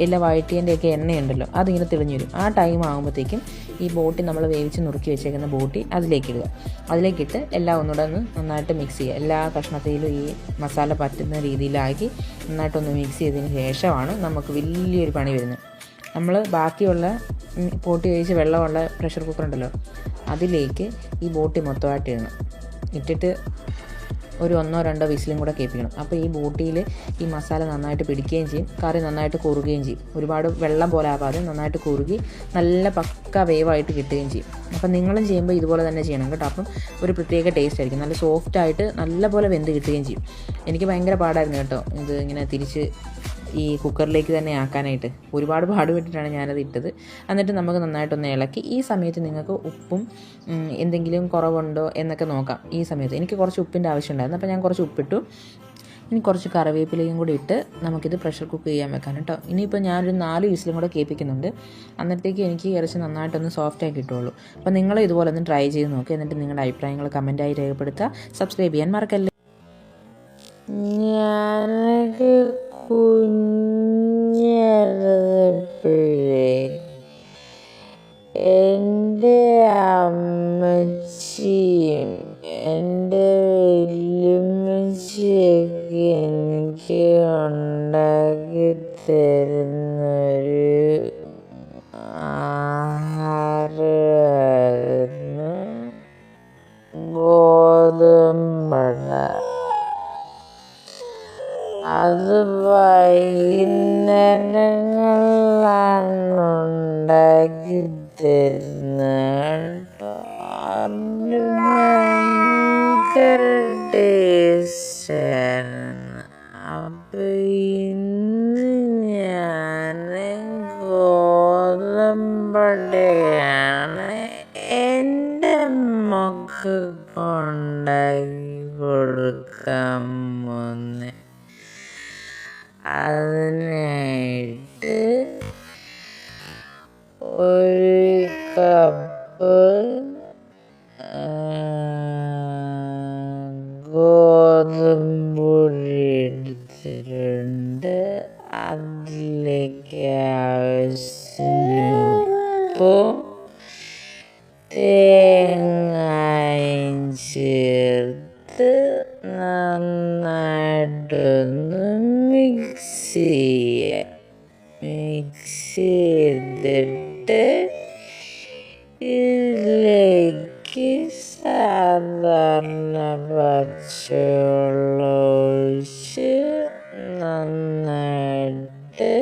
എല്ലാ വഴറ്റിയൻ്റെയൊക്കെ എണ്ണയുണ്ടല്ലോ, അതിങ്ങനെ തെളിഞ്ഞു വരും. ആ ടൈം ആകുമ്പോഴത്തേക്കും ഈ ബോട്ടി നമ്മൾ വേവിച്ച് നുറുക്കി വെച്ചേക്കുന്ന ബോട്ടി അതിലേക്കിടുക. അതിലേക്കിട്ട് എല്ലാം ഒന്നുകൂടെ ഒന്ന് നന്നായിട്ട് മിക്സ് ചെയ്യുക. എല്ലാ കഷ്ണത്തിലും ഈ മസാല പറ്റുന്ന രീതിയിലാക്കി നന്നായിട്ടൊന്ന് മിക്സ് ചെയ്തതിന് ശേഷമാണ് നമുക്ക് വലിയൊരു പണി വരുന്നത്. നമ്മൾ ബാക്കിയുള്ള ബോട്ടി വേവിച്ച് വെള്ളമുള്ള പ്രഷർ കുക്കർ ഉണ്ടല്ലോ, അതിലേക്ക് ഈ ബോട്ടി മൊത്തമായിട്ട് ഇടണം. ഇട്ടിട്ട് ഒരു 1-2 വിസിലും കൂടെ കേൾപ്പിക്കണം. അപ്പോൾ ഈ ബോട്ടിയിൽ ഈ മസാല നന്നായിട്ട് പിടിക്കുകയും ചെയ്യും, കറി നന്നായിട്ട് കുറുകുകയും ചെയ്യും. ഒരുപാട് വെള്ളം പോലെ ആവാതെ നന്നായിട്ട് കുറുകി നല്ല പക്ക വേവായിട്ട് കിട്ടുകയും ചെയ്യും. അപ്പം നിങ്ങളും ചെയ്യുമ്പോൾ ഇതുപോലെ തന്നെ ചെയ്യണം കേട്ടോ. അപ്പം ഒരു പ്രത്യേക ടേസ്റ്റ് ആയിരിക്കും. നല്ല സോഫ്റ്റായിട്ട് നല്ല പോലെ വെന്ത് കിട്ടുകയും ചെയ്യും. എനിക്ക് ഭയങ്കര പാടായിരുന്നു കേട്ടോ ഇത് ഇങ്ങനെ തിരിച്ച് ഈ കുക്കറിലേക്ക് തന്നെ ആക്കാനായിട്ട്. ഒരുപാട് പാടുപെട്ടിട്ടാണ് ഞാനത് ഇട്ടത്. എന്നിട്ട് നമുക്ക് നന്നായിട്ടൊന്ന് ഇളക്കി, ഈ സമയത്ത് നിങ്ങൾക്ക് ഉപ്പും എന്തെങ്കിലും കുറവുണ്ടോ എന്നൊക്കെ നോക്കാം. ഈ സമയത്ത് എനിക്ക് കുറച്ച് ഉപ്പിൻ്റെ ആവശ്യമുണ്ടായിരുന്നു, അപ്പോൾ ഞാൻ കുറച്ച് ഉപ്പിട്ടു. ഇനി കുറച്ച് കറിവേപ്പിലയും കൂടി ഇട്ട് നമുക്കിത് പ്രഷർ കുക്ക് ചെയ്യാൻ വെക്കാം കേട്ടോ. ഇനിയിപ്പോൾ ഞാനൊരു 4 വിസിലും കൂടെ കേൾപ്പിക്കുന്നുണ്ട്. അന്നേരത്തേക്ക് എനിക്ക് ഇറച്ചി നന്നായിട്ടൊന്ന് സോഫ്റ്റായി കിട്ടുള്ളൂ. അപ്പോൾ നിങ്ങൾ ഇതുപോലെ ഒന്ന് ട്രൈ ചെയ്ത് നോക്കുക. എന്നിട്ട് നിങ്ങളുടെ അഭിപ്രായങ്ങൾ കമൻറ്റായി രേഖപ്പെടുത്തുക. സബ്സ്ക്രൈബ് ചെയ്യാൻ മറക്കല്ലേ. ഞാനൊക്കെ കുഞ്ഞിരുന്നപ്പോഴേ എൻ്റെ അമ്മച്ചിയും എൻ്റെ വല്യമ്മച്ചിയൊക്കെ എനിക്ക് ഉണ്ടാക്കി തരുന്നൊരു ആഹാരമായിരുന്നു ഗോതമ്പട. അത് വൈകുന്നേരങ്ങളിലാണ് ഉണ്ടാക്കി തരുന്നത്. അത് ഭയങ്കര ടേസ്റ്റാണ്. അപ്പോൾ ഇന്ന് ഞാൻ ഗോതമ്പടയാണ് എൻ്റെ മക്കൾക്ക് ഉണ്ടാക്കി കൊടുക്കാൻ പോകുന്നത്. അതിനായിട്ട് 1 കപ്പ് ഗോതമ്പൊടി എടുത്തിട്ടുണ്ട്. അതിലേക്ക് ആവശ്യത്തിന് ഉപ്പും തേങ്ങയും ചേർത്ത് നന്നായിട്ടൊന്ന് മിക്സ് ചെയ്യുക. മിക്സ് ചെയ്തിട്ട് ഇതിലേക്ക് സാധാരണ പച്ചവെള്ളം ഒഴിച്ച് നന്നായിട്ട്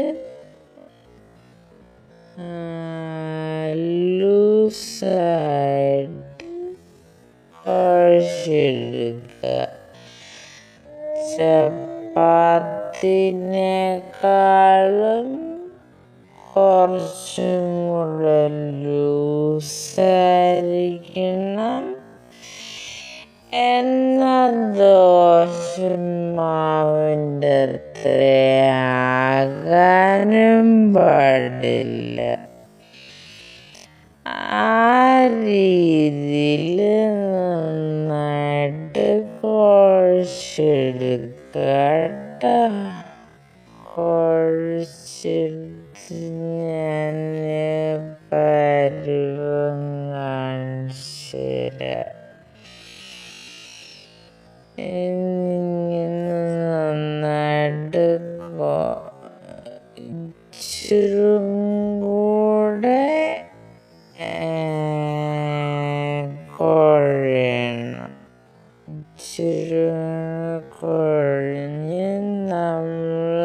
ലൂസായിട്ട് കുഴച്ചെടുക്കുക. ചപ്പാത്തിനേക്കാളും കുറച്ചും കൂടെ ലൂസായിരിക്കണം. എന്നാൽ ദോശമാവിൻ്റെ അത്ര ആകാനും പാടില്ല. ആ രീതിയിൽ നന്നായിട്ട് കുഴച്ചെടുക്കട്ടോ. കുഴച്ചെടുത്ത് ഞാൻ പരുവം കാണിച്ചു തരാം. ഇങ്ങനെ നന്നായിട്ട് ഇച്ചിരും കൂടെ കുഴയണം. ഇച്ചിരി കുഴഞ്ഞ് നമ്മൾ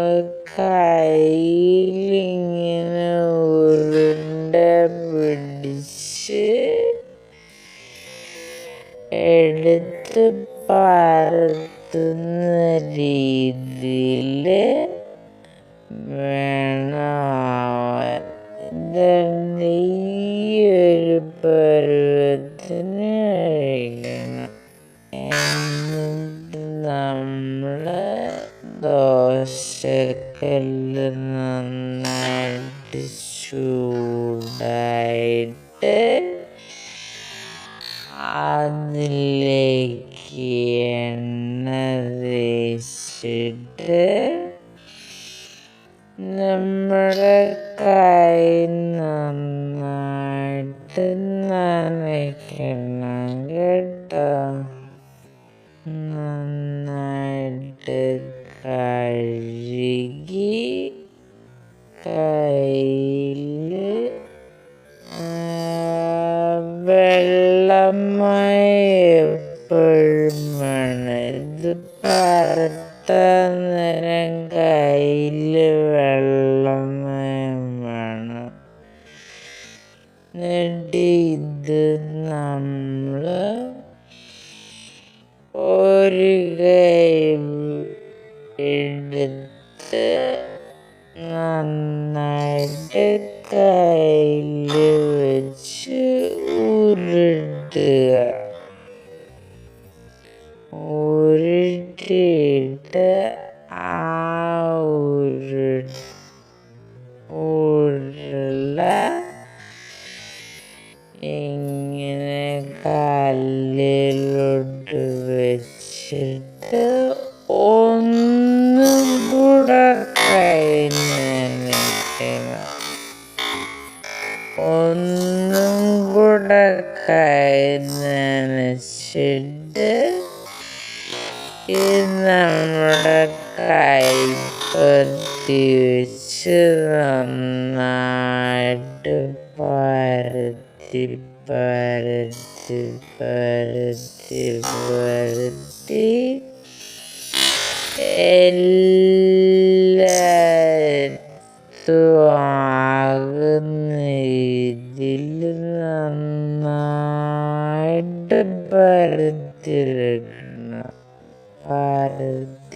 കയ്യിലിങ്ങനെ ഉരുണ്ട പിടിച്ച് എടുത്ത് പരത്തുന്ന രീതിയിൽ വേണം. ഈ ഒരു പരുവത്തിന് കഴിക്കണം. എന്നിട്ട് നമ്മൾ ദോശക്കല്ല് നന്നായിട്ട് ചൂടായിട്ട് അതിലേക്ക് എണ്ണ തേച്ചിട്ട് നമ്മുടെ കൈ നന്നായിട്ട് നനയ്ക്കണം കേട്ടോ. നന്നായിട്ട് കഴുകി കയ്യിൽ വെള്ളമായി എപ്പോഴും വേണം. ഇത് പരത്താൻ നേരം കയ്യിൽ വെള്ളമയം വേണം. എന്നിട്ട് ഇത് നമ്മൾ ഒരു കൈ എടുത്ത് നന്നായിട്ട് കയ്യിൽ വെച്ച് ഉരുട്ടുക. ഉരുട്ടിയിട്ട് ആ ഉരുള ഇങ്ങനെ കല്ലിലോട്ട് വെച്ചിട്ട് ഒന്നും കൂടെ കൈ നനയ്ക്കണം. ഒന്നും കൂടെ കൈ നനച്ചിട്ട് നമ്മുടെ കൈപ്പത്തി വെച്ച് നന്നായിട്ട് പരത്തി പരത്തി പരത്തി പരത്തി എല്ലായിടത്തും ആകുന്ന രീതിയിൽ നന്നായിട്ട് പരത്തിയെടുക്കണം. പരത്തിയെടുക്കാൻ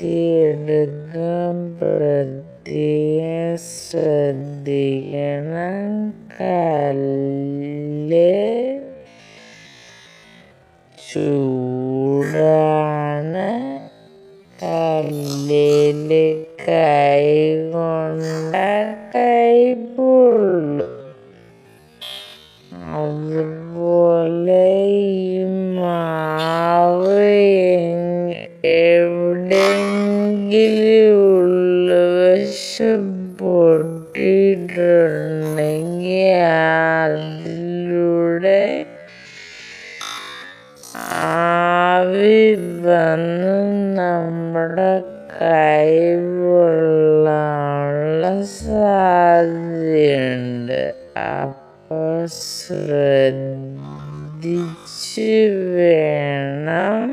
പ്രത്യേകം ശ്രദ്ധിക്കണം. കല്ല് ചൂടാണ്. കല്ലിൽ കൈ കൊണ്ട കൈ പൊള്ളും. അതുപോലെ ഈ മാവ് എവിടെയെങ്കിലും ഉൾവശം പൊട്ടിയിട്ടുണ്ടെങ്കിൽ അതിലൂടെ ആവി വന്ന് നമ്മുടെ കൈ പൊള്ളാനുള്ള സാധ്യതയുണ്ട്. അപ്പോൾ ശ്രദ്ധിച്ച് വേണം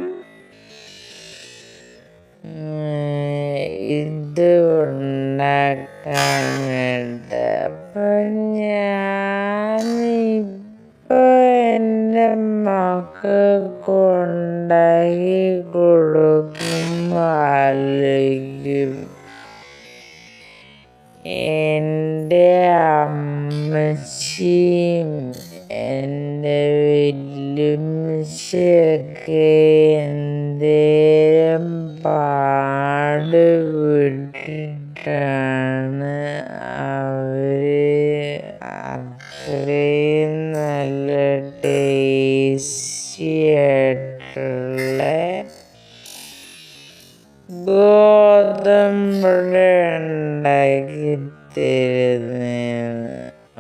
ഇത് ഉണ്ടാക്കാനായിട്ട്. അപ്പം ഞാനിപ്പോൾ എൻ്റെ മക്കൾക്കുണ്ടാക്കി കൊടുക്കുമ്പോൾ ആലോചിക്കും എൻ്റെ അമ്മ എൻ്റെ വല്യമ്മച്ചിയൊക്കെ എന്തേരം പാടുപെട്ടിട്ടാണ് അവര് അത്രയും നല്ല ടേസ്റ്റി ആയിട്ടുള്ള ഗോതമ്പുട ഉണ്ടാക്കി തരുന്നതാണ്.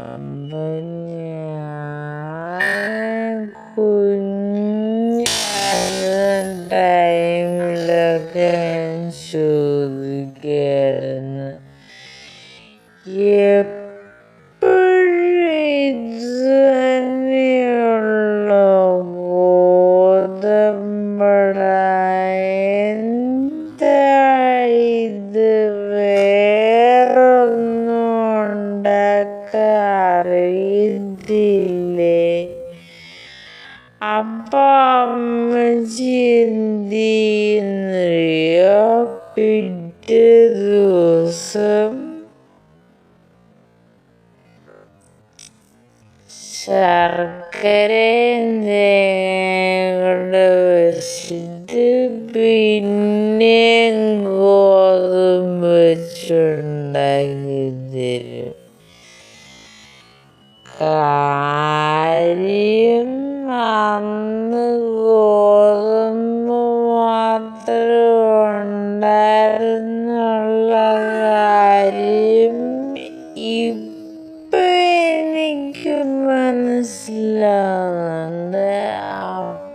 അപ്പം ഞാൻ കുഞ്ഞായിരുന്ന ടൈമിലൊക്കെ ഞാൻ ചോദിക്കായിരുന്നു, തന്നെയുള്ള ഗോതമ്പട എന്താ ഇത്, വേറൊന്നും ഉണ്ടാക്കാൻ അറിയത്തില്ലേ? അപ്പം അമ്മച്ചി എന്ത് ചെയ്യുന്നറിയോ? പിറ്റേ ദിവസം ശർക്കരയും തേങ്ങയും കൊണ്ട് വെച്ചിട്ട് പിന്നെയും ഗോതമ്പ് വെച്ചുണ്ടാക്കി തരും. കാര്യം അന്ന് ഗോതമ്പ് മാത്രം ഉണ്ടായിരുന്നുള്ള കാര്യം ഇപ്പം എനിക്ക് മനസ്സിലാവുന്നുണ്ട്.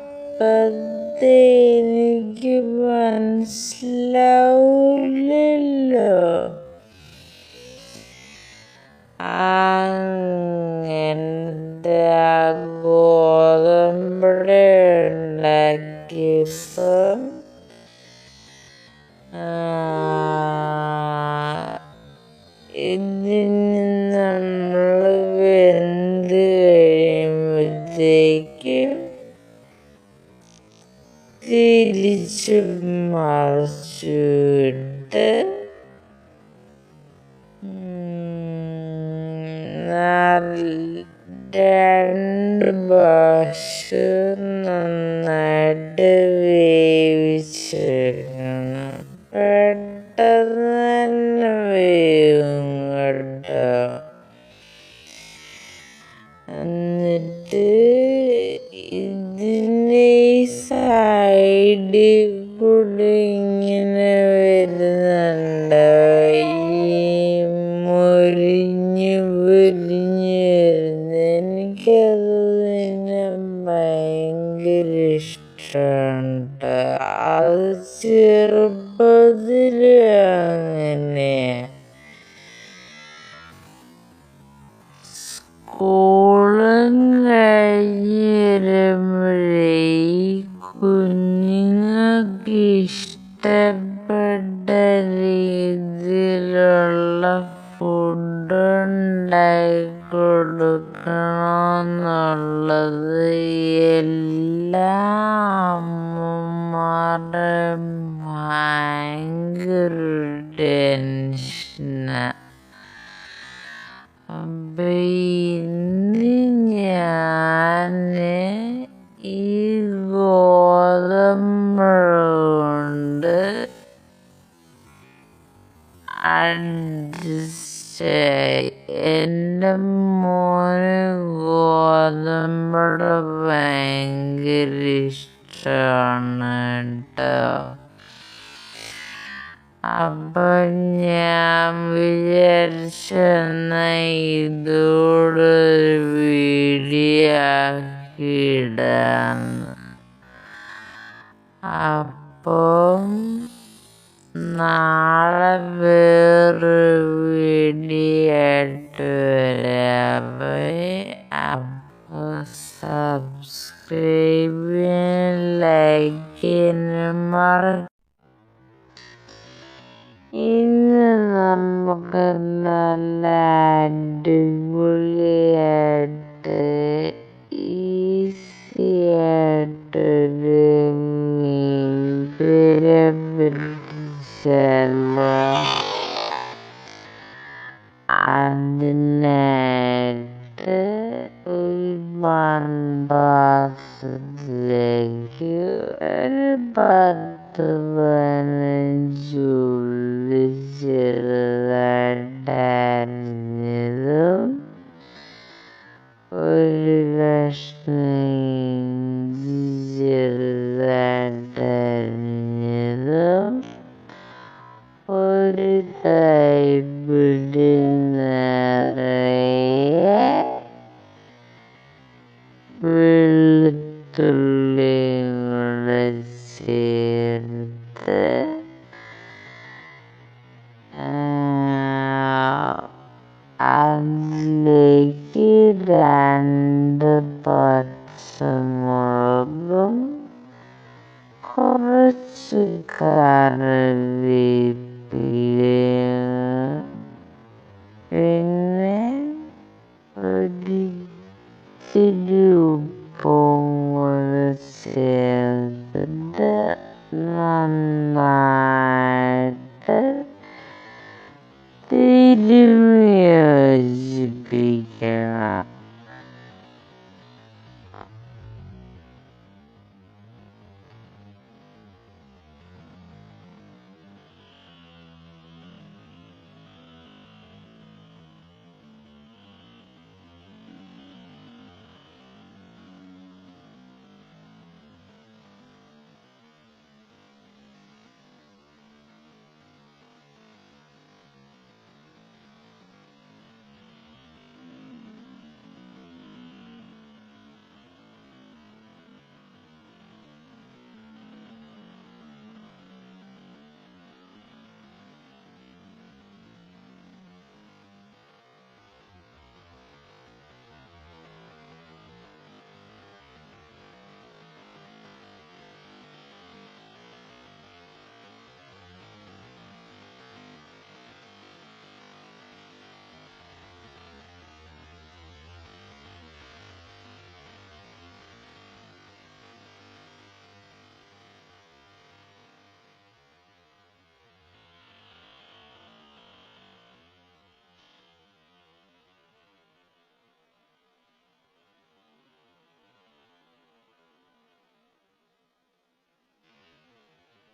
അപ്പത്തെ എനിക്ക് മനസ്സിലാവില്ലല്ലോ. അങ്ങനത്തെ ഗോതമ്പുട ഉണ്ടാക്കിയപ്പം ഇതിന് നമ്മൾ വെന്ത് കഴിയുമ്പോഴത്തേക്കും തിരിച്ച് മറിച്ചു വിട്ട് രണ്ട് പ്രാവശ്യം നന്നായിട്ട് വേവിച്ചെടുക്കണം. പെട്ടെന്ന് തന്നെ വേവും കേട്ടോ. എന്നിട്ട് ഇതിൻ്റെ സൈഡിൽ കൂടി ഇങ്ങനെ വരുന്നുണ്ട്, ഈ മുരിഞ്ഞ് പൊരിഞ്ഞ് വരുന്നത്. എനിക്കത് പിന്നെ ഭയങ്കര ഇഷ്ടമാണ് കേട്ടോ. അത് ചെറുപ്പത്തിൽ അങ്ങനെയാ. സ്കൂളും കഴിഞ്ഞ് വരുമ്പോഴേ കുഞ്ഞുങ്ങൾക്ക് ഇഷ്ടപ്പെട്ട രീതിയിലുള്ള ഫുഡ് ഉണ്ടാക്കി കൊടുക്കണമെന്നുള്ളത് എല്ലാ അമ്മമാരുടെയും ഭയങ്കര ടെൻഷനാണ്. അപ്പം ഇന്ന് ഞാൻ ഈ ഗോതമ്പ് കൊണ്ട് എൻ്റെ മോന് ഗോതമ്പുട ഭയങ്കര ഇഷ്ടമാണ് കേട്ടോ. അപ്പം ഞാൻ വിചാരിച്ചെന്നാ ഇതോടൊരു വീഡിയോ ആക്കിയിടാന്ന്. അപ്പം നാളെ വേറൊരു വീഡിയോ ആയിട്ട് വരാം. അപ്പോൾ സബ്സ്ക്രൈബ് ചെയ്യാൻ, ലൈക്ക് ചെയ്യാൻ മറക്കരുത്. ഇന്ന് നമുക്ക് നല്ല അടിപൊളിയായിട്ട് ഈസിയായിട്ടൊരു പിടിച്ചല്ലോ. അതിനായിട്ട് ഒരു പാത്രത്തിലേക്ക് ഒരു 10-15 ചെറുതായിട്ടരിഞ്ഞതും ഒരു കഷ്ണം ഇഞ്ചി ചെറുതായിട്ടരിഞ്ഞതും ഒരു കൈപ്പിടി നിറയെ വെളുത്തുള്ളിയും കൂടെ ചേർത്ത് അതിലേക്ക് 2 പച്ചമുളകും കുറച്ച് കറിവേപ്പിലയും പിന്നെ ഒരിച്ചിരി ഉപ്പും കൂടെ ചേർത്തിട്ട് നന്നായിട്ട് തിരുമ്മി യോജിപ്പിക്കണം.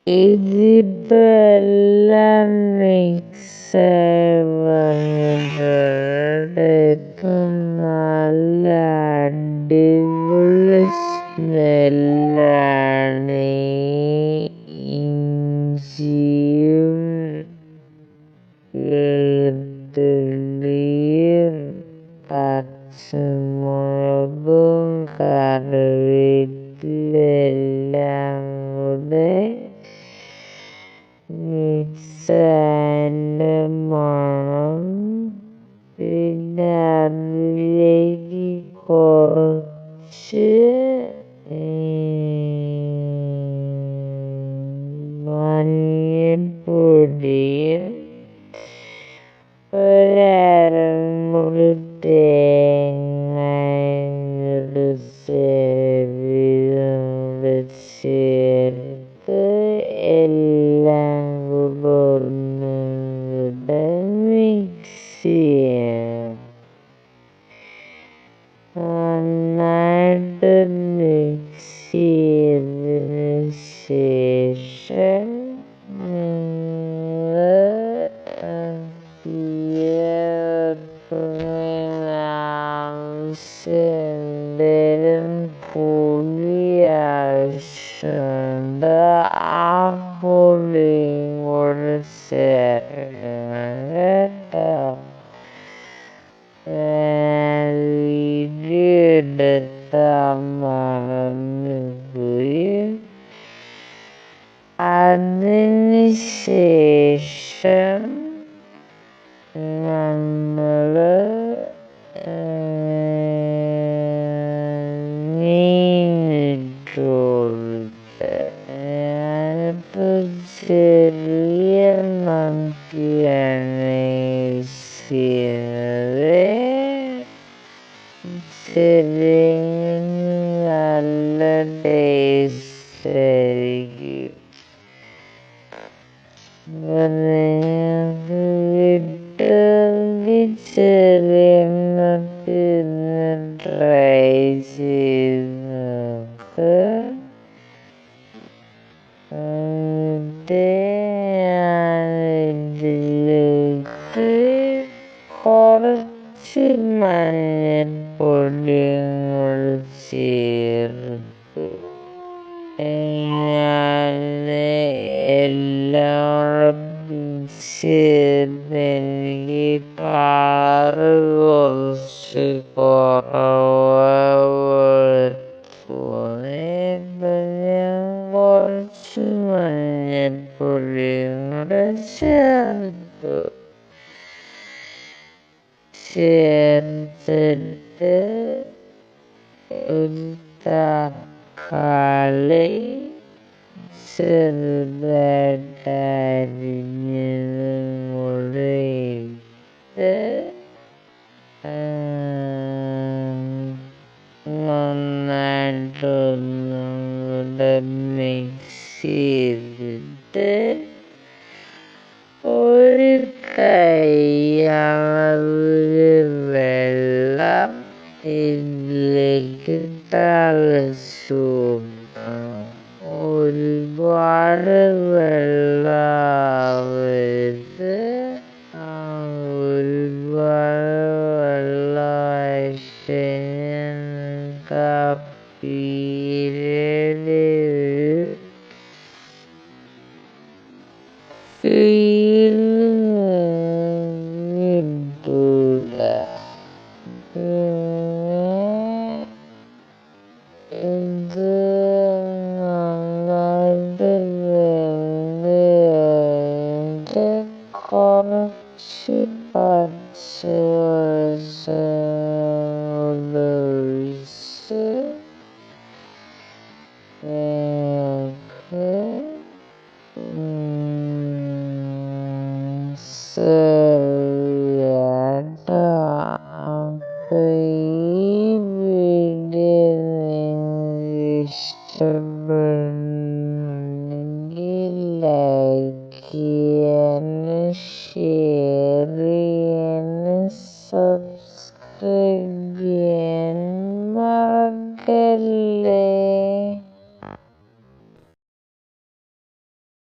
ഇതിപ്പോൾ എല്ലാം മിക്സായി വന്നിട്ടുണ്ട്. ഇപ്പം നല്ല അടിപൊളി സ്മെല്ലാണ് ഇഞ്ചിയും വെളുത്തുള്ളിയും പച്ചമുളകും കറിവേപ്പിലയും കൂടെ മിക്സായതിൻ്റെ മണം. പിന്നെ അതിലേക്ക് കുറച്ച് മഞ്ഞൾപ്പൊടിയും ഒരമുറി തേങ്ങയും ചേർത്ത് എല്ലാം കൂടെ ഒന്നുകൂടെ മിക്സ് ചെയ്യാം. നന്നായിട്ട് മിക്സ് ചെയ്തതിന് ശേഷം എന്തേലും പുളി ആവശ്യമുണ്ട്, ആ പുളിയും കൂടെ ചേർക്കണം കേട്ടോ. എടുത്താൽ മറന്നുപോയി. അതിന് ശേഷം നമ്മൾ മീനിട്ട് കൊടുത്ത് ഞാനിപ്പോൾ ചെറിയ മത്തിയാണ് യൂസ് ചെയ്യുന്നത്. ചെറിയ നല്ല ടേസ്റ്റ് ആയിരിക്കും. നിങ്ങൾക്ക് കിട്ടുമെങ്കിൽ ചെറിയ മത്തി ട്രൈ ചെയ്ത് അതിലേക്ക് കുറച്ച് മഞ്ഞൾപ്പൊടി ചേർത്ത് എല്ലാം ചേർന്നെനിക്ക് കളറ് കുറച്ച് കുറച്ച് മഞ്ഞൾപ്പൊടിയും കൂടെ ചേർത്തിട്ട് ഒരു തക്കാളി ചെറുതായിട്ട് അരിഞ്ഞതും കൂടെ ഇട്ട് നന്നായിട്ടൊന്നും കൂടെ മിക്സ് ചെയ്തിട്ട് ഒരു കൈ അളവില് വെള്ളം ഇതിലേക്ക് തളിച്ചു കൊടുക്കണം. ഒരുപാട് വെള്ളമാവരുത്, ഒരുപാട് വെള്ളമായിട്ട് കാപ്പിയിലെ ഫീൽ കിട്ടൂല. ഇത് നന്നായിട്ട് വെന്ത് കുറച്ച് പച്ചവെളിച്ചെണ്ണ ഒഴിച്ച് ഇഷ്ടപ്പെടുന്നെങ്കിൽ ലൈക്ക് ചെയ്യാനും ഷെയർ